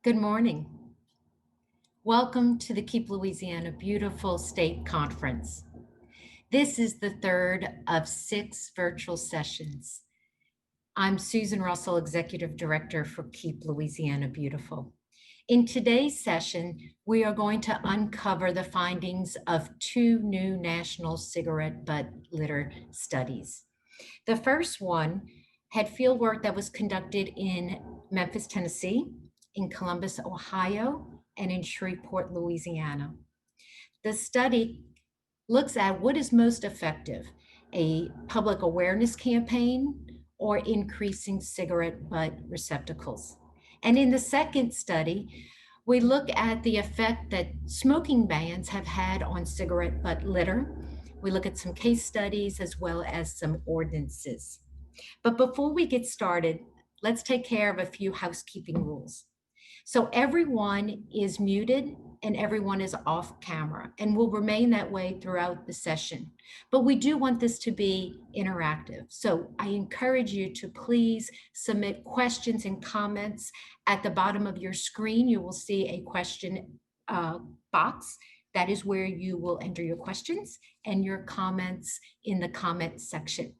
Good morning. Welcome to the Keep Louisiana Beautiful State Conference. This is the third of 6 virtual sessions. I'm Susan Russell, Executive Director for Keep Louisiana Beautiful. In today's session, we are going to uncover the findings of 2 new national cigarette butt litter studies. The first one had fieldwork that was conducted in Memphis, Tennessee, in Columbus, Ohio, and in Shreveport, Louisiana. The study looks at what is most effective, a public awareness campaign or increasing cigarette butt receptacles. And in the second study, we look at the effect that smoking bans have had on cigarette butt litter. We look at some case studies as well as some ordinances. But before we get started, let's take care of a few housekeeping rules. So everyone is muted and everyone is off camera and will remain that way throughout the session. But we do want this to be interactive. So I encourage you to please submit questions and comments. At the bottom of your screen, you will see a question box. That is where you will enter your questions and your comments in the comment section.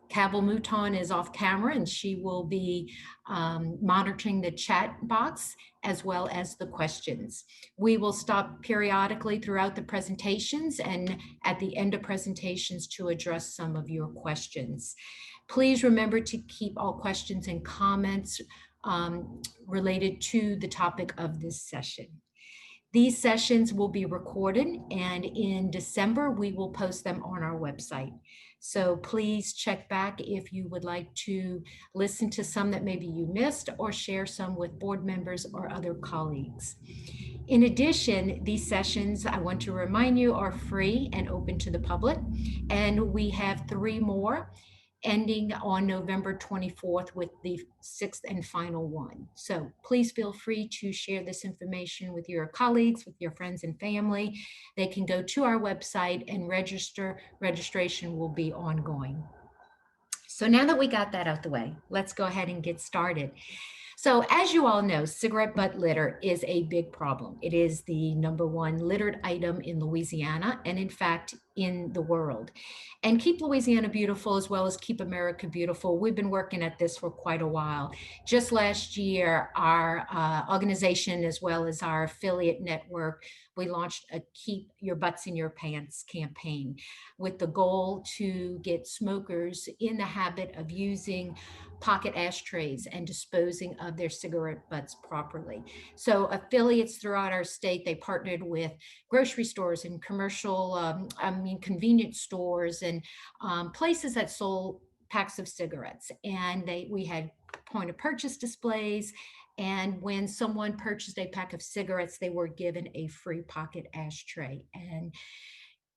Cabell Mouton is off camera and she will be monitoring the chat box as well as the questions. We will stop periodically throughout the presentations and at the end of presentations to address some of your questions. Please remember to keep all questions and comments related to the topic of this session. These sessions will be recorded, and in December, we will post them on our website. So please check back if you would like to listen to some that maybe you missed or share some with board members or other colleagues. In addition, these sessions, I want to remind you, are free and open to the public, and we have 3 more ending on November 24th with the 6th and final one. So please feel free to share this information with your colleagues, with your friends and family. They can go to our website and register. Registration will be ongoing. So now that we got that out the way, let's go ahead and get started. So as you all know, cigarette butt litter is a big problem. It is the #1 littered item in Louisiana and in fact in the world. And Keep Louisiana Beautiful as well as Keep America Beautiful, we've been working at this for quite a while. Just last year, our organization as well as our affiliate network, we launched a Keep Your Butts in Your Pants campaign with the goal to get smokers in the habit of using pocket ashtrays and disposing of their cigarette butts properly. So affiliates throughout our state, they partnered with grocery stores and commercial, convenience stores and places that sold packs of cigarettes. And we had point of purchase displays. And when someone purchased a pack of cigarettes, they were given a free pocket ashtray. And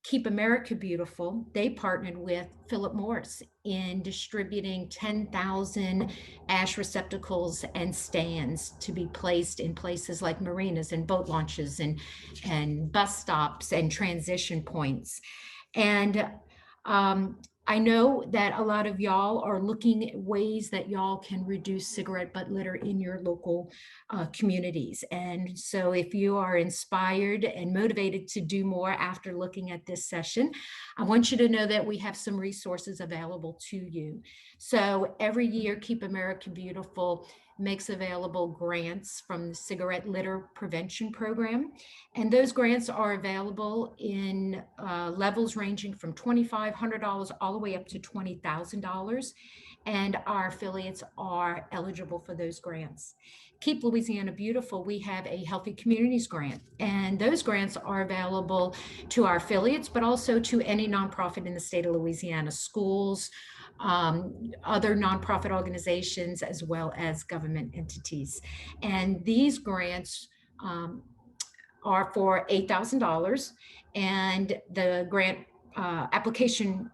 Keep America Beautiful, they partnered with Philip Morris in distributing 10,000 ash receptacles and stands to be placed in places like marinas and boat launches and bus stops and transition points. And I know that a lot of y'all are looking at ways that y'all can reduce cigarette butt litter in your local communities. And so if you are inspired and motivated to do more after looking at this session, I want you to know that we have some resources available to you. So every year, Keep America Beautiful makes available grants from the Cigarette Litter Prevention Program. And those grants are available in levels ranging from $2,500 all the way up to $20,000. And our affiliates are eligible for those grants. Keep Louisiana Beautiful, we have a Healthy Communities grant, and those grants are available to our affiliates, but also to any nonprofit in the state of Louisiana, schools, other nonprofit organizations, as well as government entities. And these grants are for $8,000, and the grant application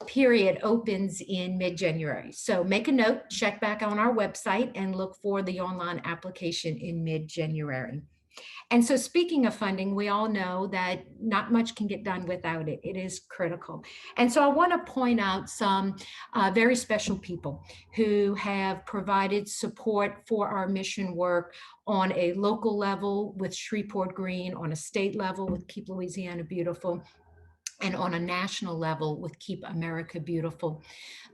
period opens in mid-January. So make a note, check back on our website and look for the online application in mid-January. And so speaking of funding, we all know that not much can get done without it. It is critical. And so I want to point out some very special people who have provided support for our mission work on a local level with Shreveport Green, on a state level with Keep Louisiana Beautiful, and on a national level with Keep America Beautiful.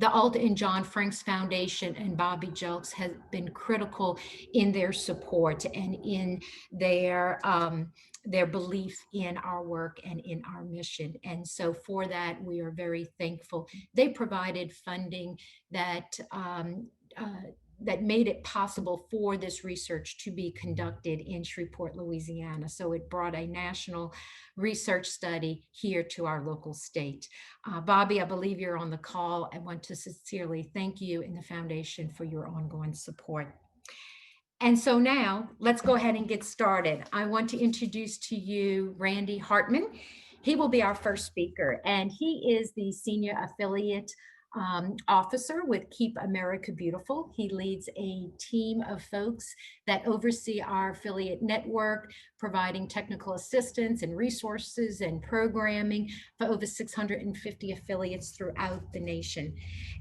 The Alta and John Franks Foundation and Bobby Jelks has been critical in their support and in their belief in our work and in our mission. And so for that, we are very thankful. They provided funding that that made it possible for this research to be conducted in Shreveport, Louisiana. So it brought a national research study here to our local state. Bobby, I believe you're on the call. I want to sincerely thank you and the foundation for your ongoing support. And so now let's go ahead and get started. I want to introduce to you Randy Hartman. He will be our first speaker, and he is the Senior Affiliate Officer with Keep America Beautiful. He leads a team of folks that oversee our affiliate network, providing technical assistance and resources and programming for over 650 affiliates throughout the nation.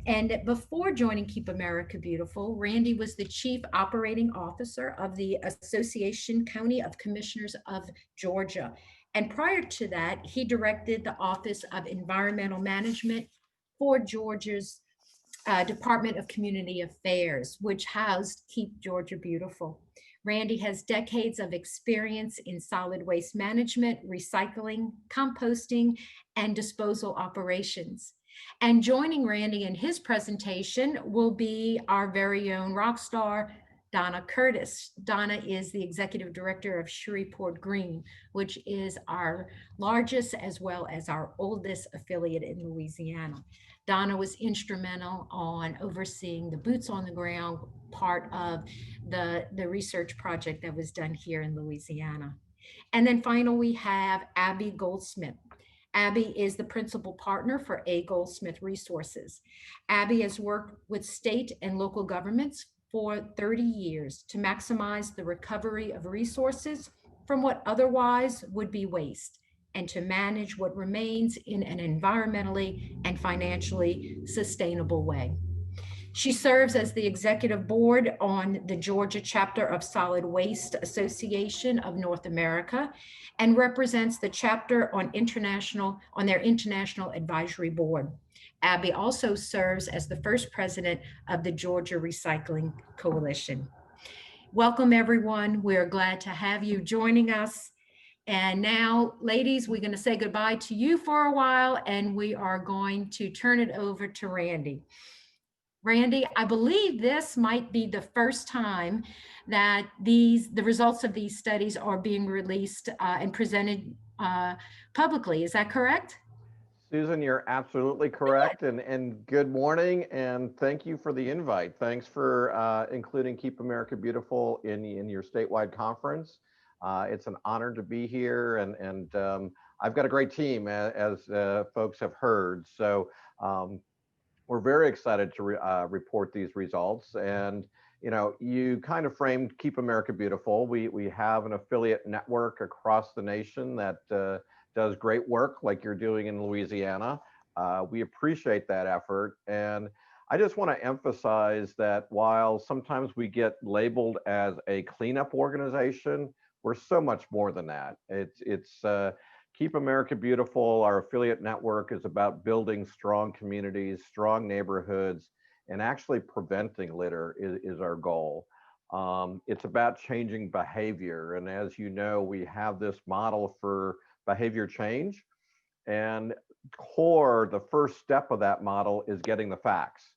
And before joining Keep America Beautiful, Randy was the Chief Operating Officer of the Association County of Commissioners of Georgia. And prior to that, he directed the Office of Environmental Management for Georgia's Department of Community Affairs, which housed Keep Georgia Beautiful. Randy has decades of experience in solid waste management, recycling, composting, and disposal operations. And joining Randy in his presentation will be our very own rock star, Donna Curtis. Donna is the Executive Director of Shreveport Green, which is our largest as well as our oldest affiliate in Louisiana. Donna was instrumental on overseeing the boots on the ground part of the research project that was done here in Louisiana. And then finally, we have Abby Goldsmith. Abby is the principal partner for Goldsmith Resources. Abby has worked with state and local governments for 30 years to maximize the recovery of resources from what otherwise would be waste, and to manage what remains in an environmentally and financially sustainable way. She serves as the executive board on the Georgia chapter of Solid Waste Association of North America and represents the chapter on their international advisory board. Abby also serves as the first president of the Georgia Recycling Coalition. Welcome, everyone. We're glad to have you joining us. And now, ladies, we're going to say goodbye to you for a while, and we are going to turn it over to Randy. Randy, I believe this might be the first time that the results of these studies are being released and presented publicly. Is that correct? Susan, you're absolutely correct. And good morning, and thank you for the invite. Thanks for including Keep America Beautiful in your statewide conference. It's an honor to be here, and I've got a great team, as folks have heard. So we're very excited to report these results. And you kind of framed Keep America Beautiful. We have an affiliate network across the nation that does great work like you're doing in Louisiana. We appreciate that effort. And I just want to emphasize that while sometimes we get labeled as a cleanup organization, we're so much more than that. It's Keep America Beautiful, our affiliate network, is about building strong communities, strong neighborhoods, and actually preventing litter is our goal. It's about changing behavior. And as you know, we have this model for behavior change. And the first step of that model is getting the facts.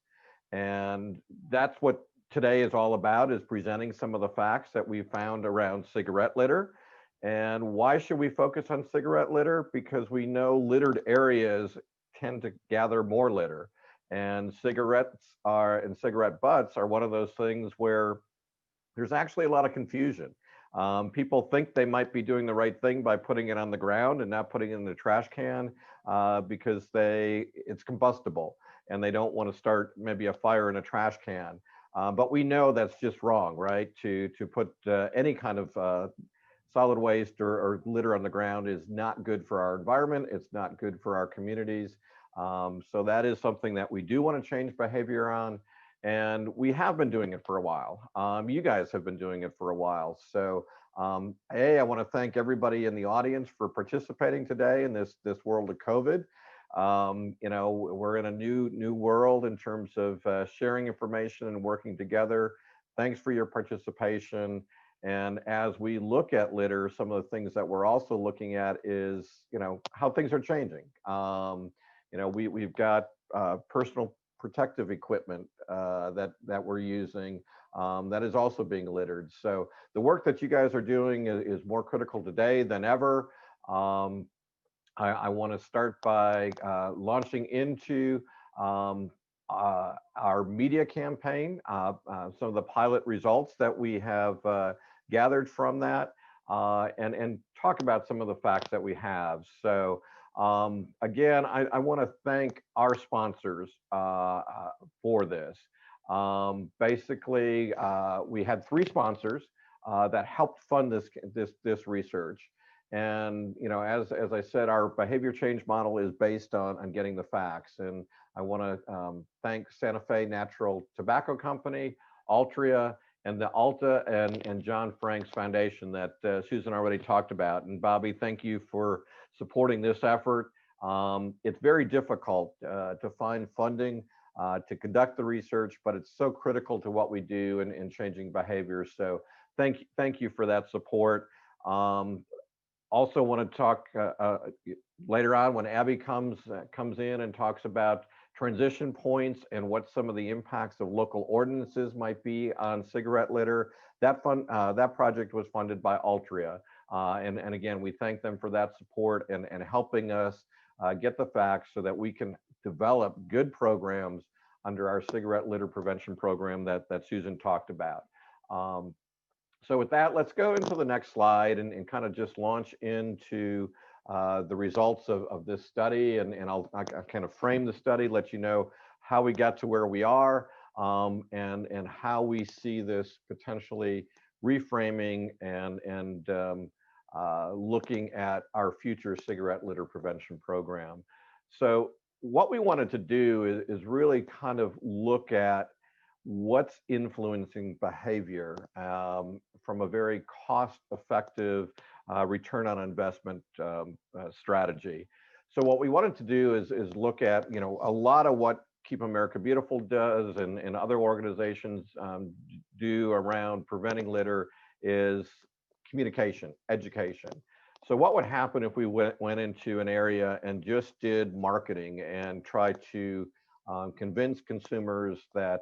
And that's what today is all about, is presenting some of the facts that we found around cigarette litter. And why should we focus on cigarette litter? Because we know littered areas tend to gather more litter. And cigarette butts are one of those things where there's actually a lot of confusion. People think they might be doing the right thing by putting it on the ground and not putting it in the trash can because it's combustible and they don't want to start maybe a fire in a trash can. But we know that's just wrong, right? To put any kind of solid waste or litter on the ground is not good for our environment. It's not good for our communities. So that is something that we do want to change behavior on. And we have been doing it for a while. You guys have been doing it for a while. So I want to thank everybody in the audience for participating today in this world of COVID. You know, we're in a new world in terms of sharing information and working together. Thanks for your participation. And as we look at litter, some of the things that we're also looking at is, you know, how things are changing. You know, we've got personal protective equipment that we're using that is also being littered. So the work that you guys are doing is more critical today than ever. I want to start by launching into our media campaign, some of the pilot results that we have gathered from that, and talk about some of the facts that we have. So again, I want to thank our sponsors for this. Basically, we had 3 sponsors that helped fund this research. And you know, as I said, our behavior change model is based on getting the facts. And I want to thank Santa Fe Natural Tobacco Company, Altria, and the Alta and John Frank's Foundation that Susan already talked about. And Bobby, thank you for supporting this effort. It's very difficult to find funding to conduct the research, but it's so critical to what we do in changing behavior. So thank you for that support. Also want to talk later on when Abby comes in and talks about transition points and what some of the impacts of local ordinances might be on cigarette litter. That project was funded by Altria. And again, we thank them for that support and helping us get the facts so that we can develop good programs under our cigarette litter prevention program that Susan talked about. So with that, let's go into the next slide and kind of just launch into the results of this study. And I'll kind of frame the study, let you know how we got to where we are, and how we see this potentially reframing and looking at our future cigarette litter prevention program. So what we wanted to do is really kind of look at what's influencing behavior from a very cost-effective return on investment strategy. So what we wanted to do is look at, you know, a lot of what Keep America Beautiful does and other organizations do around preventing litter is communication, education. So what would happen if we went into an area and just did marketing and tried to convince consumers that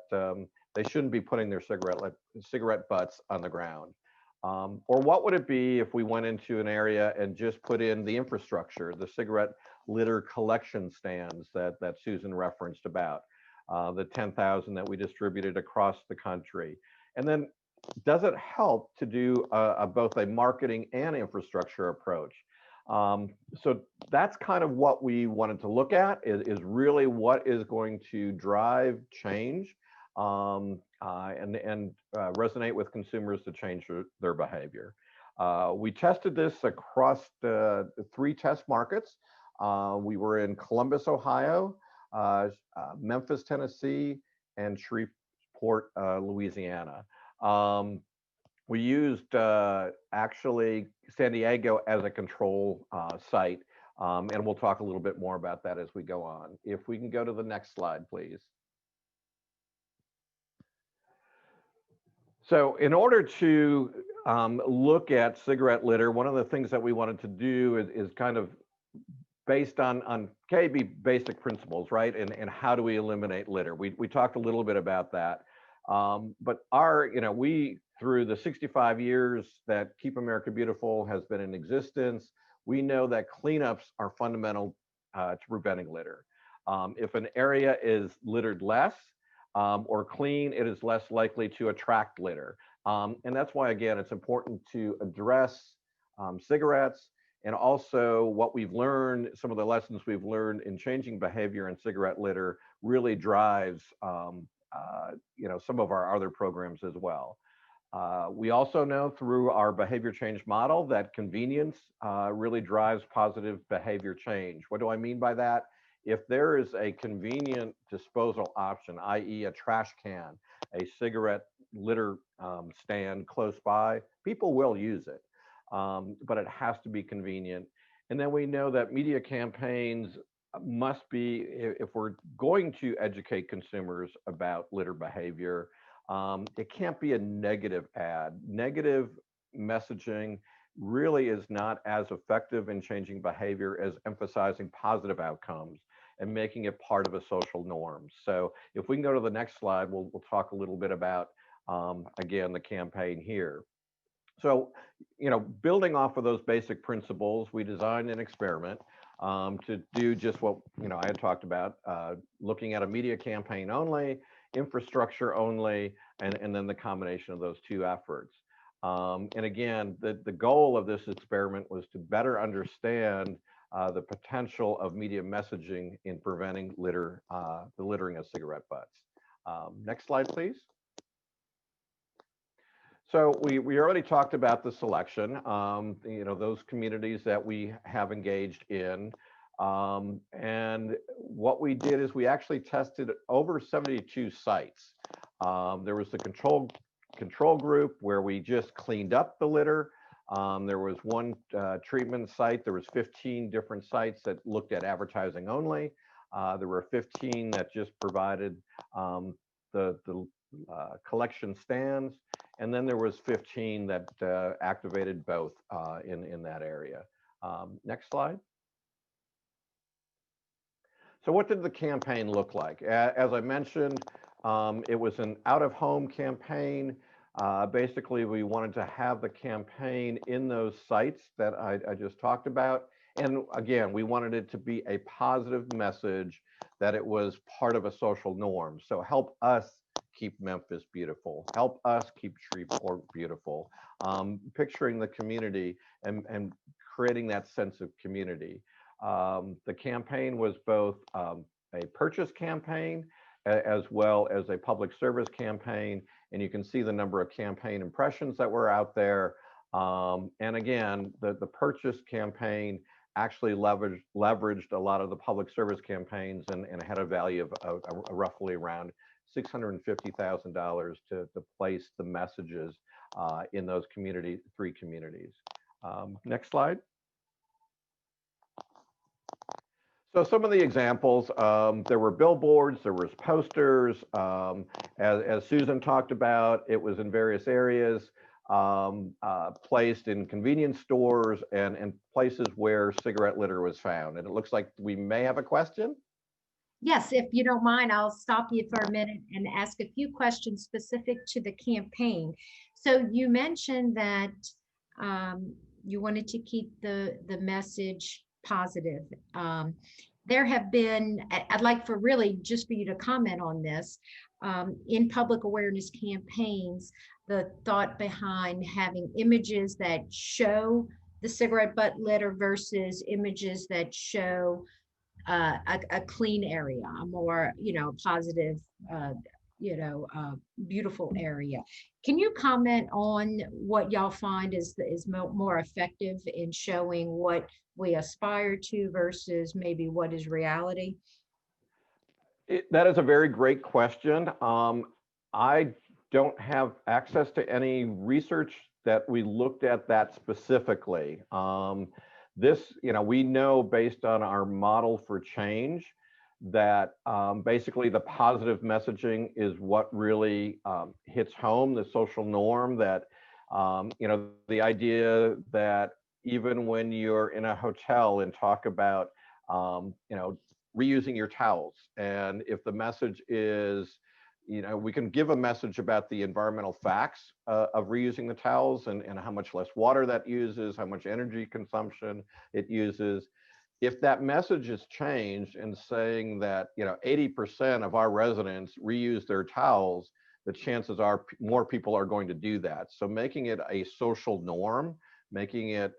they shouldn't be putting their cigarette butts on the ground? Or what would it be if we went into an area and just put in the infrastructure, the cigarette litter collection stands that Susan referenced about, the 10,000 that we distributed across the country? And then does it help to do both a marketing and infrastructure approach? So that's kind of what we wanted to look at is really what is going to drive change and resonate with consumers to change their behavior. We tested this across the 3 test markets. We were in Columbus, Ohio, Memphis, Tennessee, and Shreveport, Louisiana. We used actually San Diego as a control site, and we'll talk a little bit more about that as we go on. If we can go to the next slide, please. So in order to look at cigarette litter, one of the things that we wanted to do is kind of based on KLB basic principles, right? And how do we eliminate litter? We talked a little bit about that. But we, through the 65 years that Keep America Beautiful has been in existence, we know that cleanups are fundamental to preventing litter. If an area is littered less or clean, it is less likely to attract litter. And that's why, again, it's important to address cigarettes and also what we've learned, some of the lessons we've learned in changing behavior in cigarette litter really drives some of our other programs as well. We also know through our behavior change model that convenience really drives positive behavior change. What do I mean by that? If there is a convenient disposal option, i.e. a trash can, a cigarette litter stand close by, people will use it, but it has to be convenient. And then we know that media campaigns must be, if we're going to educate consumers about litter behavior, it can't be a negative ad. Negative messaging really is not as effective in changing behavior as emphasizing positive outcomes and making it part of a social norm. So if we can go to the next slide, we'll talk a little bit about, again, the campaign here. So, building off of those basic principles, we designed an experiment to do just what, I had talked about, looking at a media campaign only, infrastructure only, and then the combination of those two efforts. And again, the goal of this experiment was to better understand the potential of media messaging in preventing the littering of cigarette butts. Next slide, please. So we already talked about the selection, those communities that we have engaged in. And what we did is we actually tested over 72 sites. There was the control group where we just cleaned up the litter. There was one treatment site. There was 15 different sites that looked at advertising only. There were 15 that just provided the collection stands. And then there was 15 that activated both in that area. Next slide. So what did the campaign look like? As I mentioned, it was an out-of-home campaign. Basically, we wanted to have the campaign in those sites that I just talked about. And again, we wanted it to be a positive message that it was part of a social norm. So help us keep Memphis beautiful, help us keep Shreveport beautiful, picturing the community and creating that sense of community. The campaign was both a purchase campaign as well as a public service campaign. And you can see the number of campaign impressions that were out there. And again, the purchase campaign actually leveraged a lot of the public service campaigns and had a value of roughly around $650,000 to place the messages in those three communities. Next slide. So some of the examples, there were billboards, there was posters, as Susan talked about, it was in various areas, placed in convenience stores and places where cigarette litter was found. And it looks like we may have a question. Yes, if you don't mind, I'll stop you for a minute and ask a few questions specific to the campaign. So you mentioned that you wanted to keep the message positive. There have been, I'd like for really just for you to comment on this, in public awareness campaigns, the thought behind having images that show the cigarette butt litter versus images that show a clean area, a more, positive, beautiful area. Can you comment on what y'all find is more effective in showing what we aspire to versus maybe what is reality? That is a very great question. I don't have access to any research that we looked at that specifically. We know based on our model for change that basically the positive messaging is what really hits home, the social norm that, the idea that even when you're in a hotel and talk about, reusing your towels, and if the message is, we can give a message about the environmental facts of reusing the towels and how much less water that uses, how much energy consumption it uses. If that message is changed and saying that 80% of our residents reuse their towels, the chances are more people are going to do that. So making it a social norm making it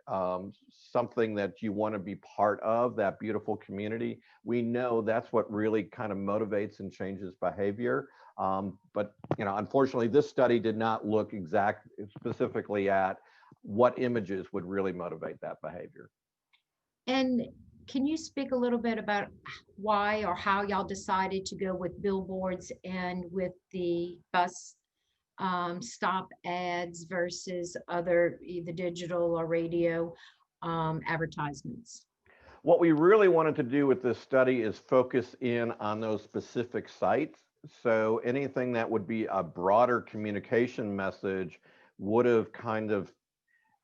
something that you want to be part of, that beautiful community. We know that's what really kind of motivates and changes behavior. But unfortunately, this study did not look specifically at what images would really motivate that behavior. And can you speak a little bit about why or how y'all decided to go with billboards and with the bus stop ads versus other either digital or radio advertisements? What we really wanted to do with this study is focus in on those specific sites. So anything that would be a broader communication message would have kind of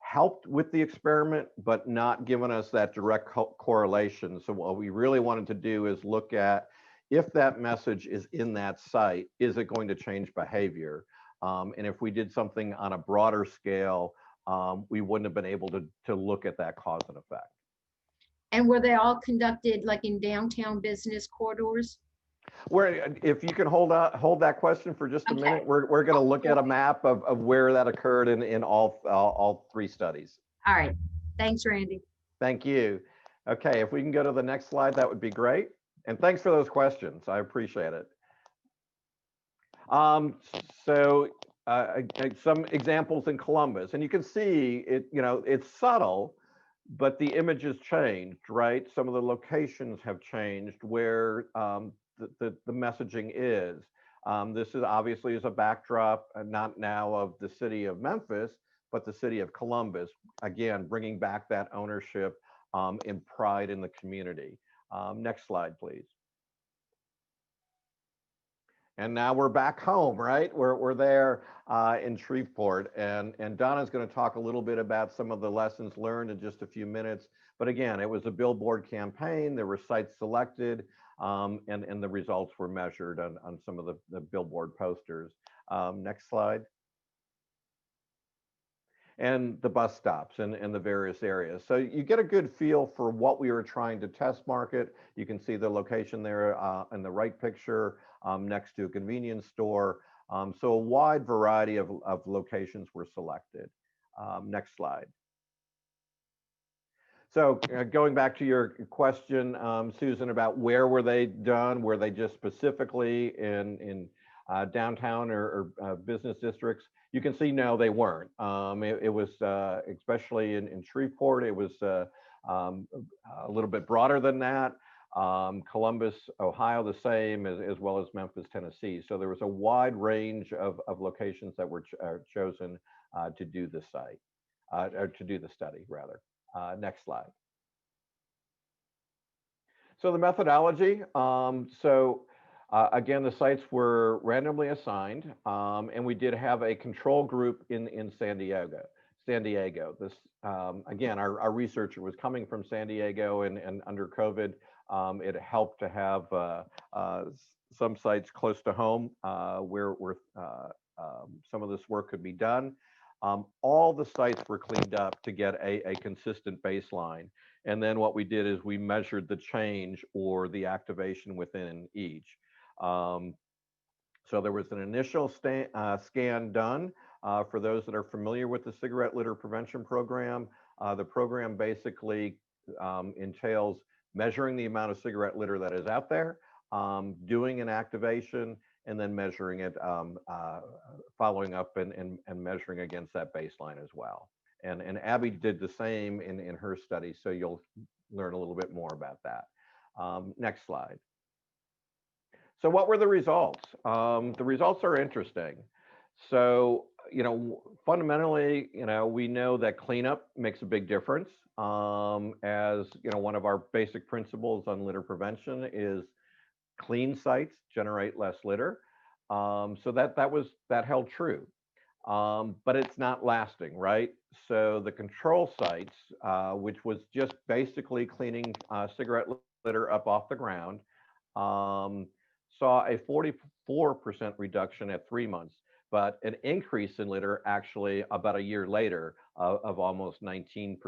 helped with the experiment, but not given us that direct correlation. So what we really wanted to do is look at, if that message is in that site, is it going to change behavior? And if we did something on a broader scale, we wouldn't have been able to look at that cause and effect. And were they all conducted like in downtown business corridors? If you can hold that question for just a minute, we're going to look at a map of where that occurred in all three studies. All right. Thanks, Randy. Thank you. Okay, if we can go to the next slide, that would be great. And thanks for those questions. I appreciate it. So some examples in Columbus, and you can see it, it's subtle, but the images changed, right? Some of the locations have changed where the messaging is. This is obviously is a backdrop, not now of the city of Memphis, but the city of Columbus. Again, bringing back that ownership and pride in the community. Next slide, please. And now we're back home, right? We're there in Shreveport, and Donna's going to talk a little bit about some of the lessons learned in just a few minutes. But again, it was a billboard campaign. There were sites selected, and the results were measured on some of the billboard posters. Next slide. And the bus stops in the various areas. So you get a good feel for what we were trying to test market. You can see the location there in the right picture next to a convenience store. So a wide variety of locations were selected. Next slide. So going back to your question, Susan, about where were they done? Were they just specifically in downtown or business districts? You can see no, they weren't. It was especially in Shreveport, it was a little bit broader than that. Columbus, Ohio, the same, as well as Memphis, Tennessee. So there was a wide range of locations that were chosen to do the site, or to do the study, rather. Next slide. So the methodology. Again, the sites were randomly assigned, and we did have a control group in San Diego. This again, our researcher was coming from San Diego, and under COVID, it helped to have some sites close to home where some of this work could be done. All the sites were cleaned up to get a consistent baseline. And then what we did is we measured the change or the activation within each. So there was an initial scan done for those that are familiar with the cigarette litter prevention program. The program basically entails measuring the amount of cigarette litter that is out there, doing an activation, and then measuring it, following up and measuring against that baseline as well. And Abby did the same in her study, so you'll learn a little bit more about that. Next slide. So what were the results? The results are interesting. So, fundamentally, we know that cleanup makes a big difference. As one of our basic principles on litter prevention is clean sites generate less litter. So that held true. But it's not lasting, right? So the control sites, which was just basically cleaning cigarette litter up off the ground, saw a 44% reduction at 3 months, but an increase in litter actually about a year later of almost 19%.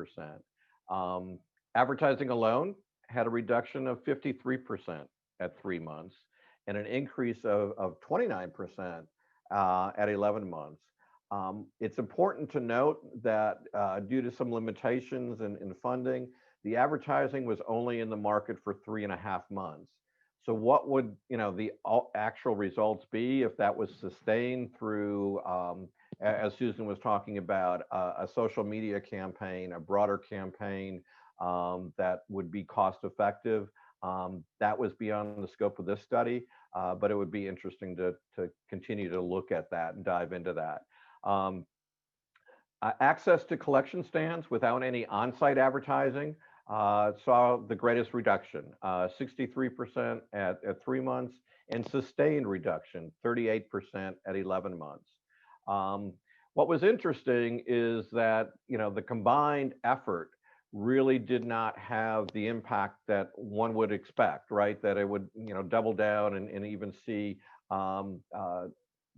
Advertising alone had a reduction of 53% at 3 months and an increase of 29% at 11 months. It's important to note that due to some limitations in funding, the advertising was only in the market for 3.5 months. So what would the actual results be if that was sustained through, as Susan was talking about, a social media campaign, a broader campaign that would be cost effective? That was beyond the scope of this study, but it would be interesting to continue to look at that and dive into that. Access to collection stands without any on-site advertising saw the greatest reduction, 63% at 3 months, and sustained reduction, 38% at 11 months. What was interesting is that the combined effort really did not have the impact that one would expect, right? That it would double down and even see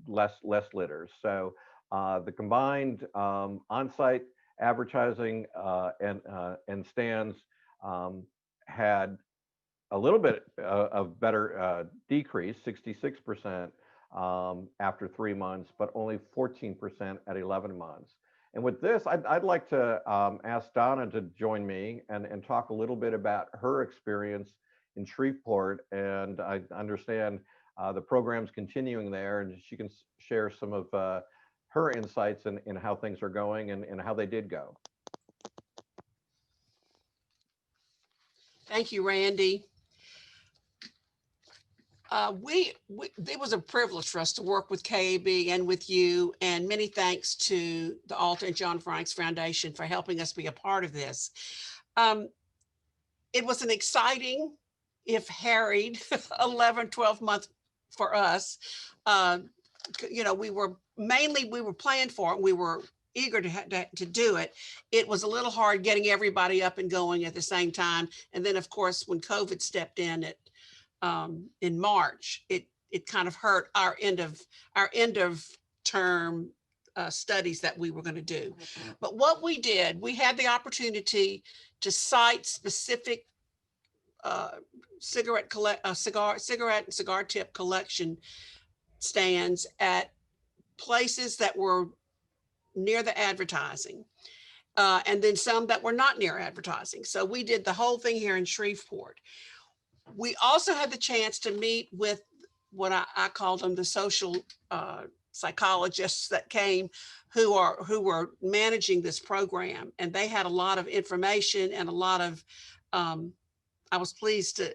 less litters. So the combined on-site advertising and stands had a little bit of better decrease, 66% after 3 months, but only 14% at 11 months. And with this, I'd like to ask Donna to join me and talk a little bit about her experience in Shreveport. And I understand the program's continuing there, and she can share some of her insights in how things are going and how they did go. Thank you, Randy. It was a privilege for us to work with KLB and with you, and many thanks to the Alter and John Franks Foundation for helping us be a part of this. It was an exciting, if harried, 11, 12 months for us. We were playing for it. We were eager to do it. It was a little hard getting everybody up and going at the same time. And then, of course, when COVID stepped in in March, it kind of hurt our end of term studies that we were going to do. But what we did, we had the opportunity to cite specific cigarette and cigar tip collection stands at places that were near the advertising, and then some that were not near advertising. So we did the whole thing here in Shreveport. We also had the chance to meet with what I called them the social psychologists that came, who were managing this program, and they had a lot of information and a lot of. I was pleased to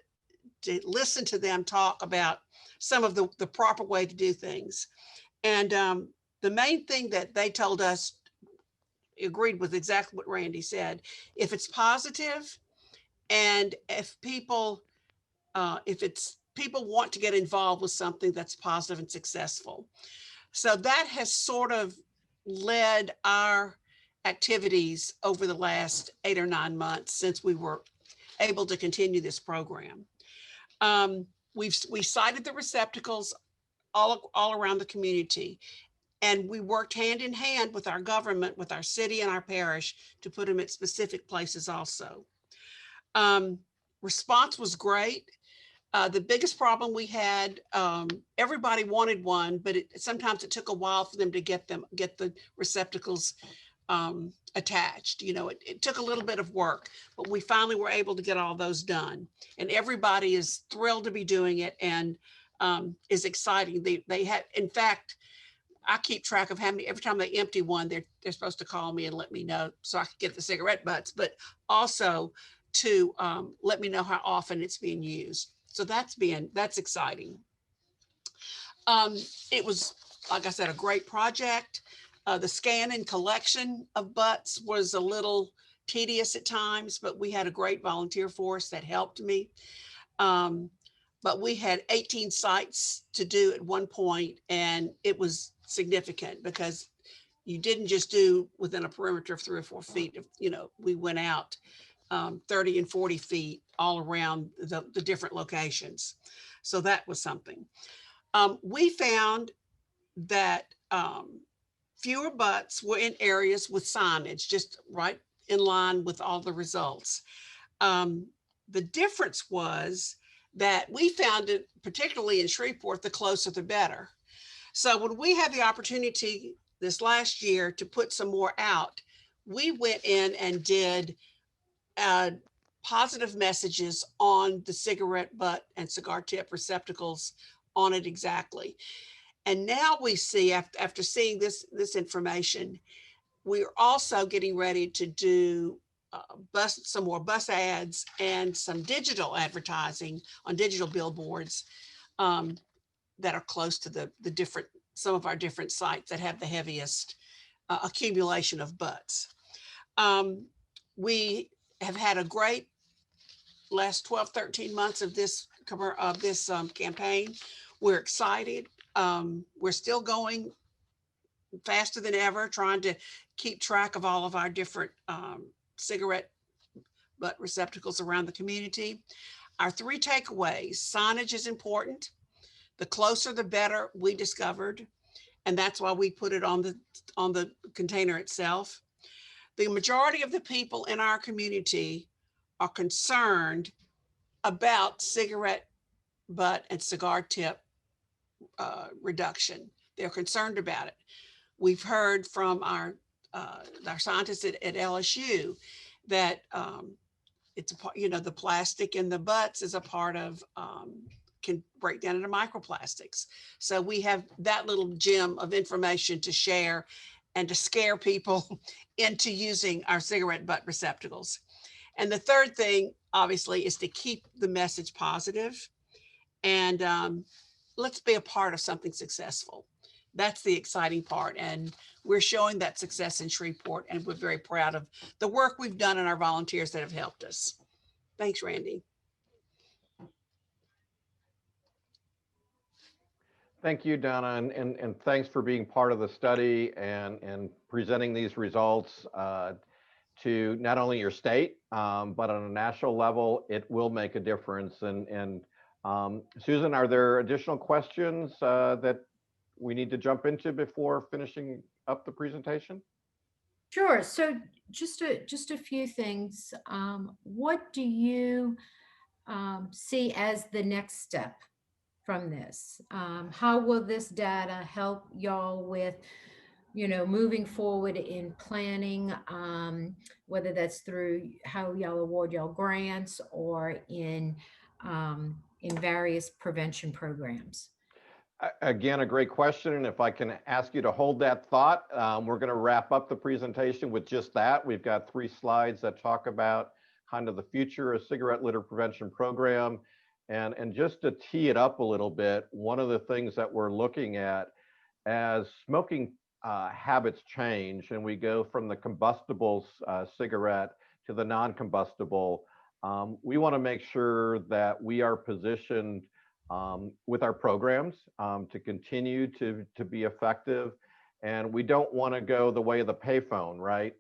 listen to them talk about some of the proper way to do things, and the main thing that they told us agreed with exactly what Randy said. If it's positive, and if people want to get involved with something that's positive and successful. So that has sort of led our activities over the last 8 or 9 months since we were able to continue this program. We cited the receptacles all around the community, and we worked hand in hand with our government, with our city and our parish, to put them at specific places also. Response was great. The biggest problem we had, everybody wanted one, but sometimes it took a while for them to get the receptacles attached. It took a little bit of work, but we finally were able to get all those done. And everybody is thrilled to be doing it, and is exciting. They had, in fact, I keep track of how many, every time they empty one, they're supposed to call me and let me know so I can get the cigarette butts, but also to let me know how often it's being used. So that's exciting. It was, like I said, a great project. The scan and collection of butts was a little tedious at times, but we had a great volunteer force that helped me. But we had 18 sites to do at one point, and it was significant because you didn't just do within a perimeter of 3 or 4 feet. We went out 30 and 40 feet all around the different locations. So that was something. We found that fewer butts were in areas with signage, just right in line with all the results. The difference was that we found it, particularly in Shreveport, the closer the better. So when we had the opportunity this last year to put some more out, we went in and did positive messages on the cigarette butt and cigar tip receptacles on it exactly. And now we see, after seeing this information, we're also getting ready to do some more bus ads and some digital advertising on digital billboards that are close to some of our different sites that have the heaviest accumulation of butts. We have had a great last 12, 13 months of this campaign. We're excited. We're still going faster than ever, trying to keep track of all of our different cigarette butt receptacles around the community. Our 3 takeaways: signage is important. The closer, the better, we discovered. And that's why we put it on the container itself. The majority of the people in our community are concerned about cigarette butt and cigar tip reduction. They're concerned about it. We've heard from our scientists at LSU that it's a part, the plastic in the butts is a part of, can break down into microplastics. So we have that little gem of information to share and to scare people into using our cigarette butt receptacles. And the third thing, obviously, is to keep the message positive and let's be a part of something successful. That's the exciting part. And we're showing that success in Shreveport, and we're very proud of the work we've done and our volunteers that have helped us. Thanks, Randy. Thank you, Donna, and thanks for being part of the study and presenting these results to not only your state, but on a national level. It will make a difference. And Susan, are there additional questions that we need to jump into before finishing up the presentation? Sure. So just a few things. What do you see as the next step from this? How will this data help y'all with, moving forward in planning, whether that's through how y'all award y'all grants or in various prevention programs? Again, a great question. And if I can ask you to hold that thought, we're going to wrap up the presentation with just that. We've got 3 slides that talk about kind of the future of cigarette litter prevention program. And just to tee it up a little bit, one of the things that we're looking at as smoking habits change and we go from the combustible cigarette to the non-combustible, we want to make sure that we are positioned with our programs to continue to be effective. And we don't want to go the way of the payphone, right?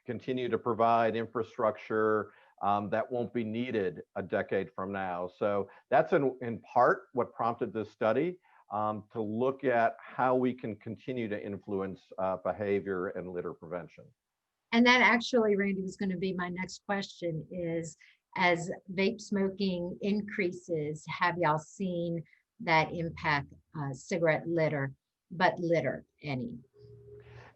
Continue to provide infrastructure that won't be needed a decade from now. So that's in part what prompted this study, to look at how we can continue to influence behavior and litter prevention. And that actually, Randy, was going to be my next question is, as vape smoking increases, have y'all seen that impact cigarette litter, butt litter any?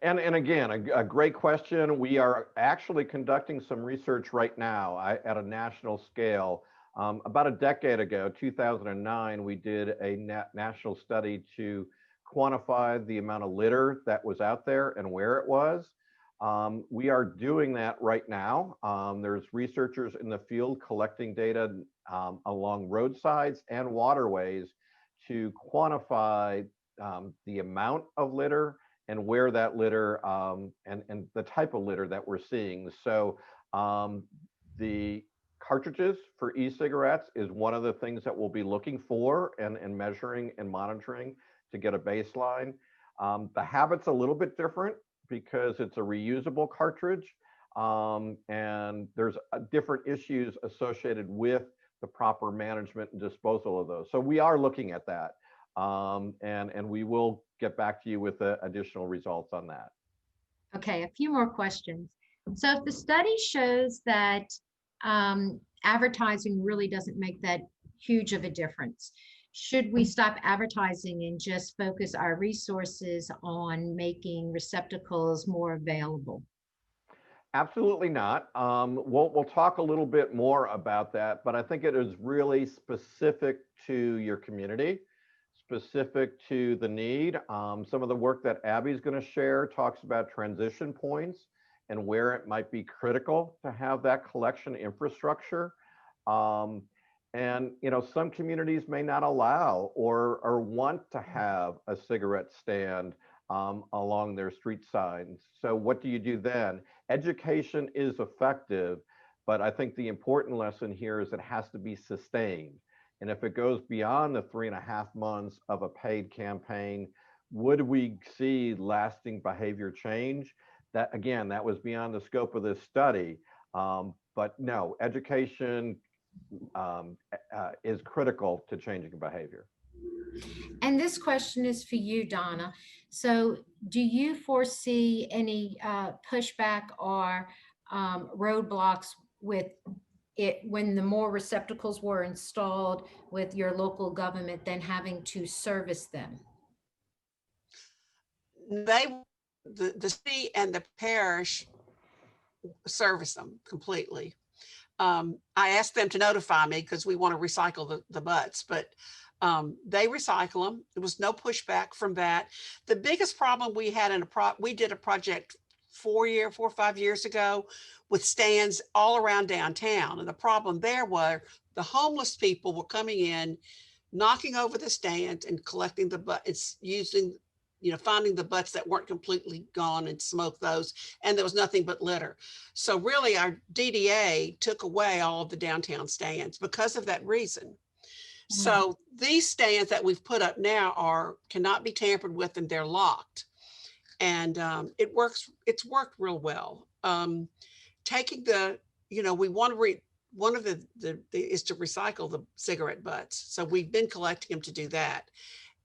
And again, a great question. We are actually conducting some research right now at a national scale. About a decade ago, 2009, we did a national study to quantify the amount of litter that was out there and where it was. We are doing that right now. There's researchers in the field collecting data along roadsides and waterways to quantify the amount of litter and where that litter and the type of litter that we're seeing. So the cartridges for e-cigarettes is one of the things that we'll be looking for and measuring and monitoring to get a baseline. The habit's a little bit different because it's a reusable cartridge, and there's different issues associated with the proper management and disposal of those. So we are looking at that, and we will get back to you with additional results on that. Okay, a few more questions. So if the study shows that advertising really doesn't make that huge of a difference, should we stop advertising and just focus our resources on making receptacles more available? Absolutely not. We'll talk a little bit more about that, but I think it is really specific to your community, specific to the need. Some of the work that Abby's going to share talks about transition points and where it might be critical to have that collection infrastructure. Um, and some communities may not allow or want to have a cigarette stand along their street signs. So what do you do then? Education is effective, but I think the important lesson here is it has to be sustained. And if it goes beyond the 3.5 months of a paid campaign, would we see lasting behavior change? That, again, that was beyond the scope of this study. But no, education is critical to changing behavior. And this question is for you, Donna. So do you foresee any pushback or roadblocks with it when the more receptacles were installed with your local government than having to service them? The city and the parish service them completely. I asked them to notify me because we want to recycle the butts, but they recycle them. There was no pushback from that. The biggest problem we had we did a project 4 or 5 years ago with stands all around downtown. And the problem there was the homeless people were coming in, knocking over the stands and collecting the butts, using, finding the butts that weren't completely gone and smoke those. And there was nothing but litter. So really our DDA took away all of the downtown stands because of that reason. So these stands that we've put up now cannot be tampered with, and they're locked. And it's worked real well. Taking we want to one of the is to recycle the cigarette butts. So we've been collecting them to do that.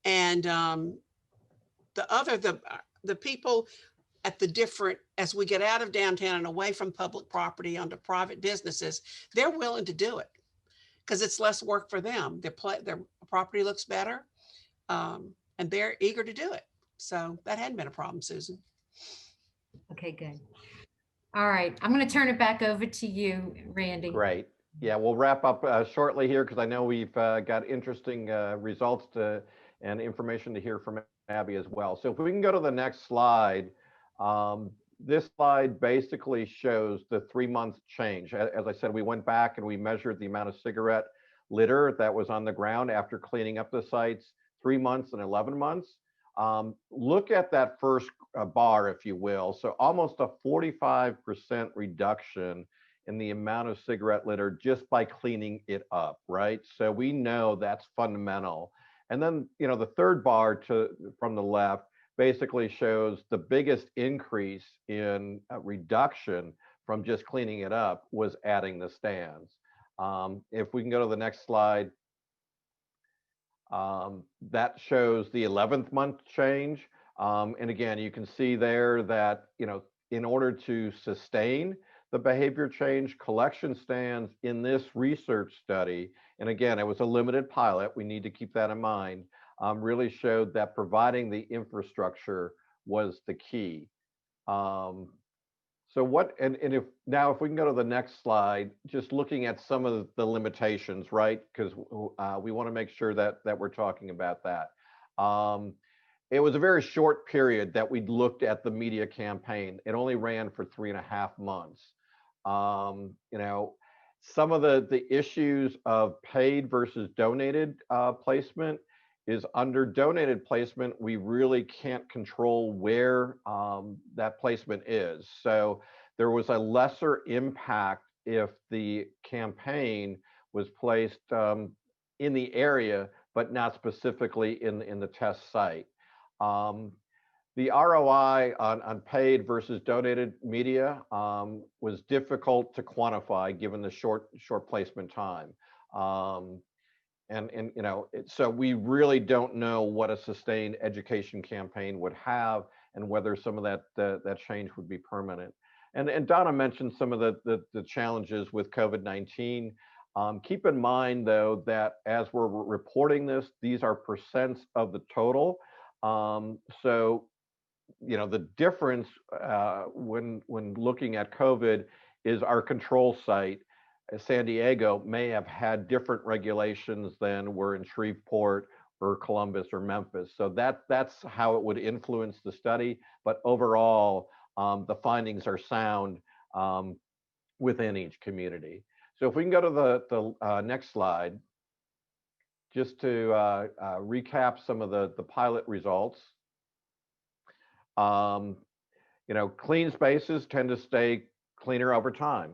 And the people at the different, as we get out of downtown and away from public property onto private businesses, they're willing to do it because it's less work for them. Their property looks better, and they're eager to do it. So that hadn't been a problem, Susan. Okay, good. All right, I'm going to turn it back over to you, Randy. Great. Yeah, we'll wrap up shortly here because I know we've got interesting results and information to hear from Abby as well. So if we can go to the next slide, this slide basically shows the 3-month change. As I said, we went back and we measured the amount of cigarette litter that was on the ground after cleaning up the sites, 3 months and 11 months. Look at that first bar, if you will. So almost a 45% reduction in the amount of cigarette litter just by cleaning it up, right? So we know that's fundamental. And then, the third bar from the left basically shows the biggest increase in reduction from just cleaning it up was adding the stands. If we can go to the next slide, that shows the 11th month change. And again, you can see there that, in order to sustain the behavior change, collection stands in this research study, and again, it was a limited pilot, we need to keep that in mind, really showed that providing the infrastructure was the key. So what, and if we can go to the next slide, just looking at some of the limitations, right? Because we want to make sure that we're talking about that. It was a very short period that we looked at the media campaign. It only ran for 3.5 months. Some of the issues of paid versus donated placement is under donated placement, we really can't control where that placement is. So there was a lesser impact if the campaign was placed in the area, but not specifically in the test site. The ROI on paid versus donated media was difficult to quantify given the short placement time. So we really don't know what a sustained education campaign would have and whether some of that change would be permanent. And Donna mentioned some of the challenges with COVID-19. Keep in mind, though, that as we're reporting this, these are percents of the total. So, the difference when looking at COVID is our control site, San Diego, may have had different regulations than were in Shreveport or Columbus or Memphis. So that's how it would influence the study. But overall, the findings are sound within each community. So if we can go to the next slide, just to recap some of the pilot results. Clean spaces tend to stay cleaner over time.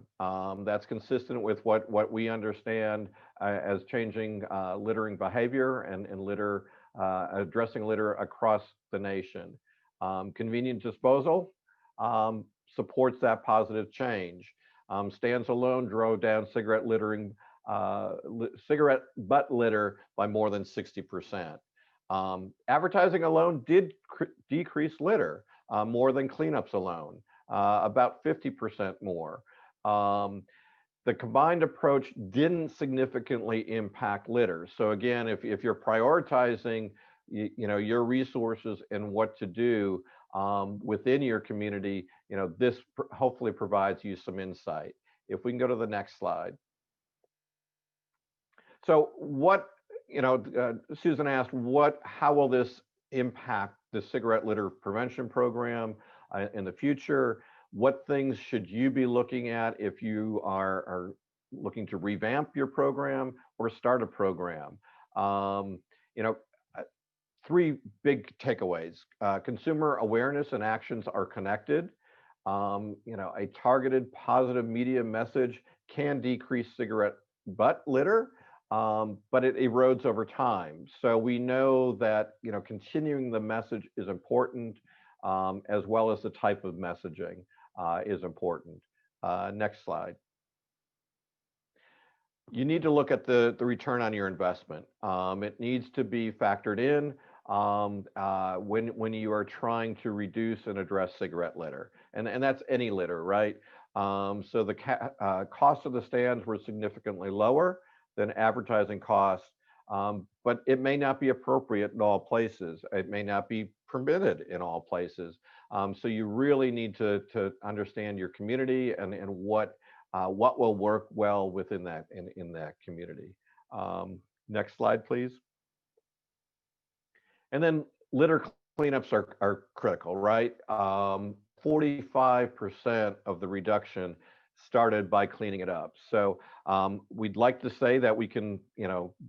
That's consistent with what we understand as changing littering behavior and addressing litter across the nation. Convenient disposal supports that positive change. Stands alone drove down cigarette butt litter by more than 60%. Advertising alone did decrease litter more than cleanups alone, about 50% more. The combined approach didn't significantly impact litter. So again, if you're prioritizing your resources and what to do within your community, this hopefully provides you some insight. If we can go to the next slide. So Susan asked, how will this impact the cigarette litter prevention program in the future? What things should you be looking at if you are looking to revamp your program or start a program? Three big takeaways. Consumer awareness and actions are connected. A targeted positive media message can decrease cigarette butt litter, but it erodes over time. So we know that continuing the message is important, as well as the type of messaging is important. Next slide. You need to look at the return on your investment. It needs to be factored in when you are trying to reduce and address cigarette litter, and that's any litter, right? So the cost of the stands were significantly lower than advertising costs, but it may not be appropriate in all places. It may not be permitted in all places. So you really need to understand your community and what will work well within that in that community. Next slide, please. And then litter cleanups are critical, right? 45% of the reduction started by cleaning it up. So we'd like to say that we can,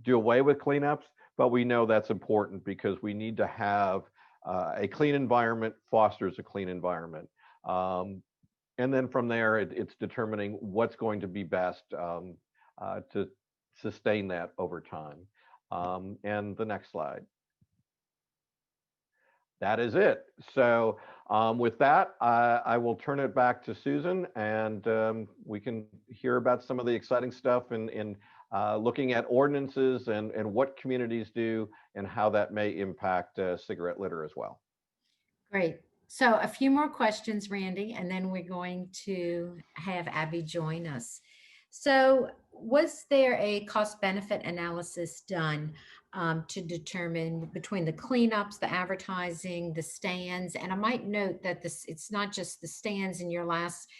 do away with cleanups, but we know that's important because we need to have a clean environment fosters a clean environment. And then from there, it's determining what's going to be best to sustain that over time. And the next slide. That is it. So with that, I will turn it back to Susan, and we can hear about some of the exciting stuff in looking at ordinances and what communities do and how that may impact cigarette litter as well. Great. So a few more questions, Randy, and then we're going to have Abby join us. So was there a cost benefit analysis done to determine between the cleanups, the advertising, the stands? And I might note that it's not just the stands. In your last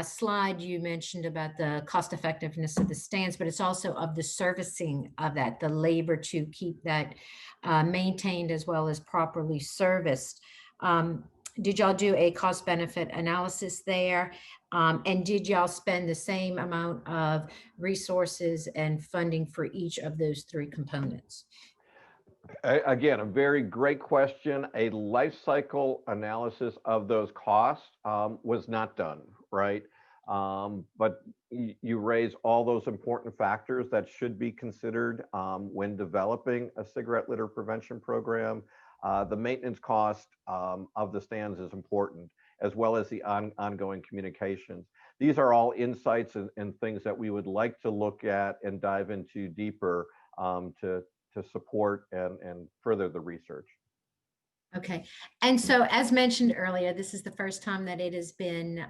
slide, you mentioned about the cost effectiveness of the stands, but it's also of the servicing of that, the labor to keep that maintained as well as properly serviced. Did y'all do a cost benefit analysis there? And did y'all spend the same amount of resources and funding for each of those three components? Again, a very great question. A life cycle analysis of those costs was not done, right? But you raise all those important factors that should be considered when developing a cigarette litter prevention program. The maintenance cost of the stands is important, as well as the ongoing communications. These are all insights and things that we would like to look at and dive into deeper to support and further the research. Okay. And so as mentioned earlier, this is the first time that it has been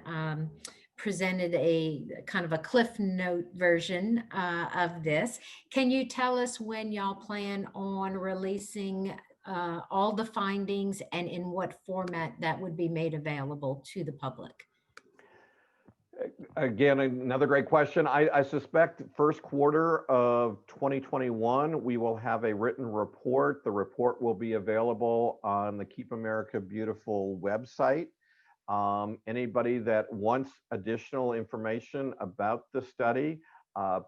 presented a kind of a cliff note version of this. Can you tell us when y'all plan on releasing all the findings and in what format that would be made available to the public? Again, another great question. I suspect first quarter of 2021, we will have a written report. The report will be available on the Keep America Beautiful website. Anybody that wants additional information about the study,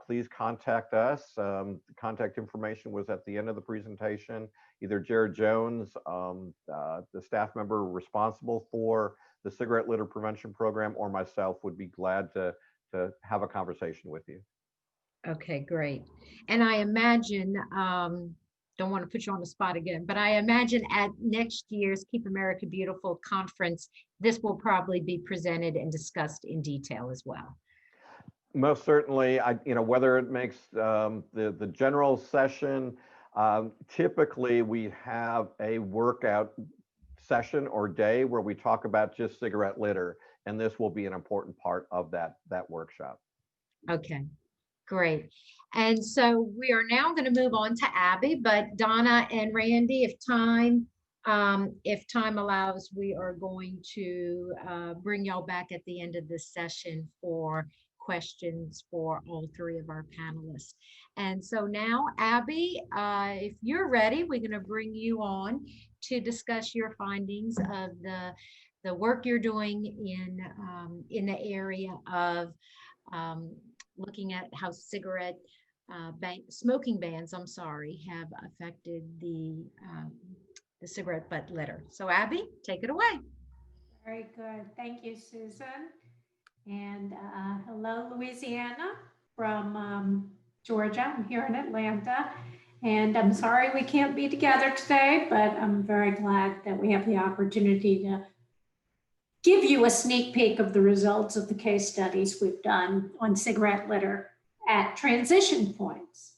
please contact us. The contact information was at the end of the presentation. Either Jared Jones, the staff member responsible for the cigarette litter prevention program, or myself would be glad to have a conversation with you. Okay, great. And I imagine, don't want to put you on the spot again, but I imagine at next year's Keep America Beautiful conference, this will probably be presented and discussed in detail as well. Most certainly, whether it makes the general session, typically we have a workout session or day where we talk about just cigarette litter, and this will be an important part of that workshop. Okay, great. And so we are now going to move on to Abby, but Donna and Randy, if time allows, we are going to bring y'all back at the end of this session for questions for all three of our panelists. And so now, Abby, if you're ready, we're going to bring you on to discuss your findings of the work you're doing in the area of looking at how smoking bans, have affected the cigarette butt litter. So Abby, take it away. Very good. Thank you, Susan. And hello, Louisiana from Georgia. I'm here in Atlanta. And I'm sorry we can't be together today, but I'm very glad that we have the opportunity to give you a sneak peek of the results of the case studies we've done on cigarette litter at transition points.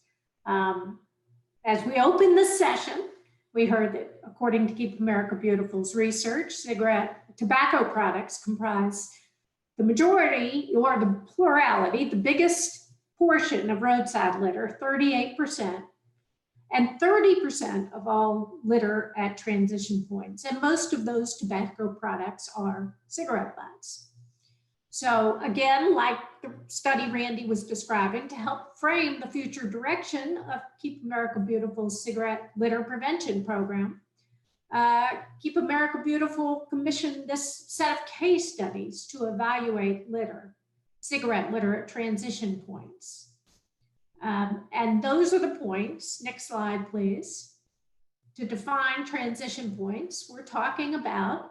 As we open this session, we heard that according to Keep America Beautiful's research, tobacco products comprise the majority or the plurality, the biggest portion of roadside litter, 38%, and 30% of all litter at transition points. And most of those tobacco products are cigarette butts. So again, like the study Randy was describing, to help frame the future direction of Keep America Beautiful's cigarette litter prevention program, Keep America Beautiful commissioned this set of case studies to evaluate cigarette litter at transition points. And those are the points. Next slide, please. To define transition points, we're talking about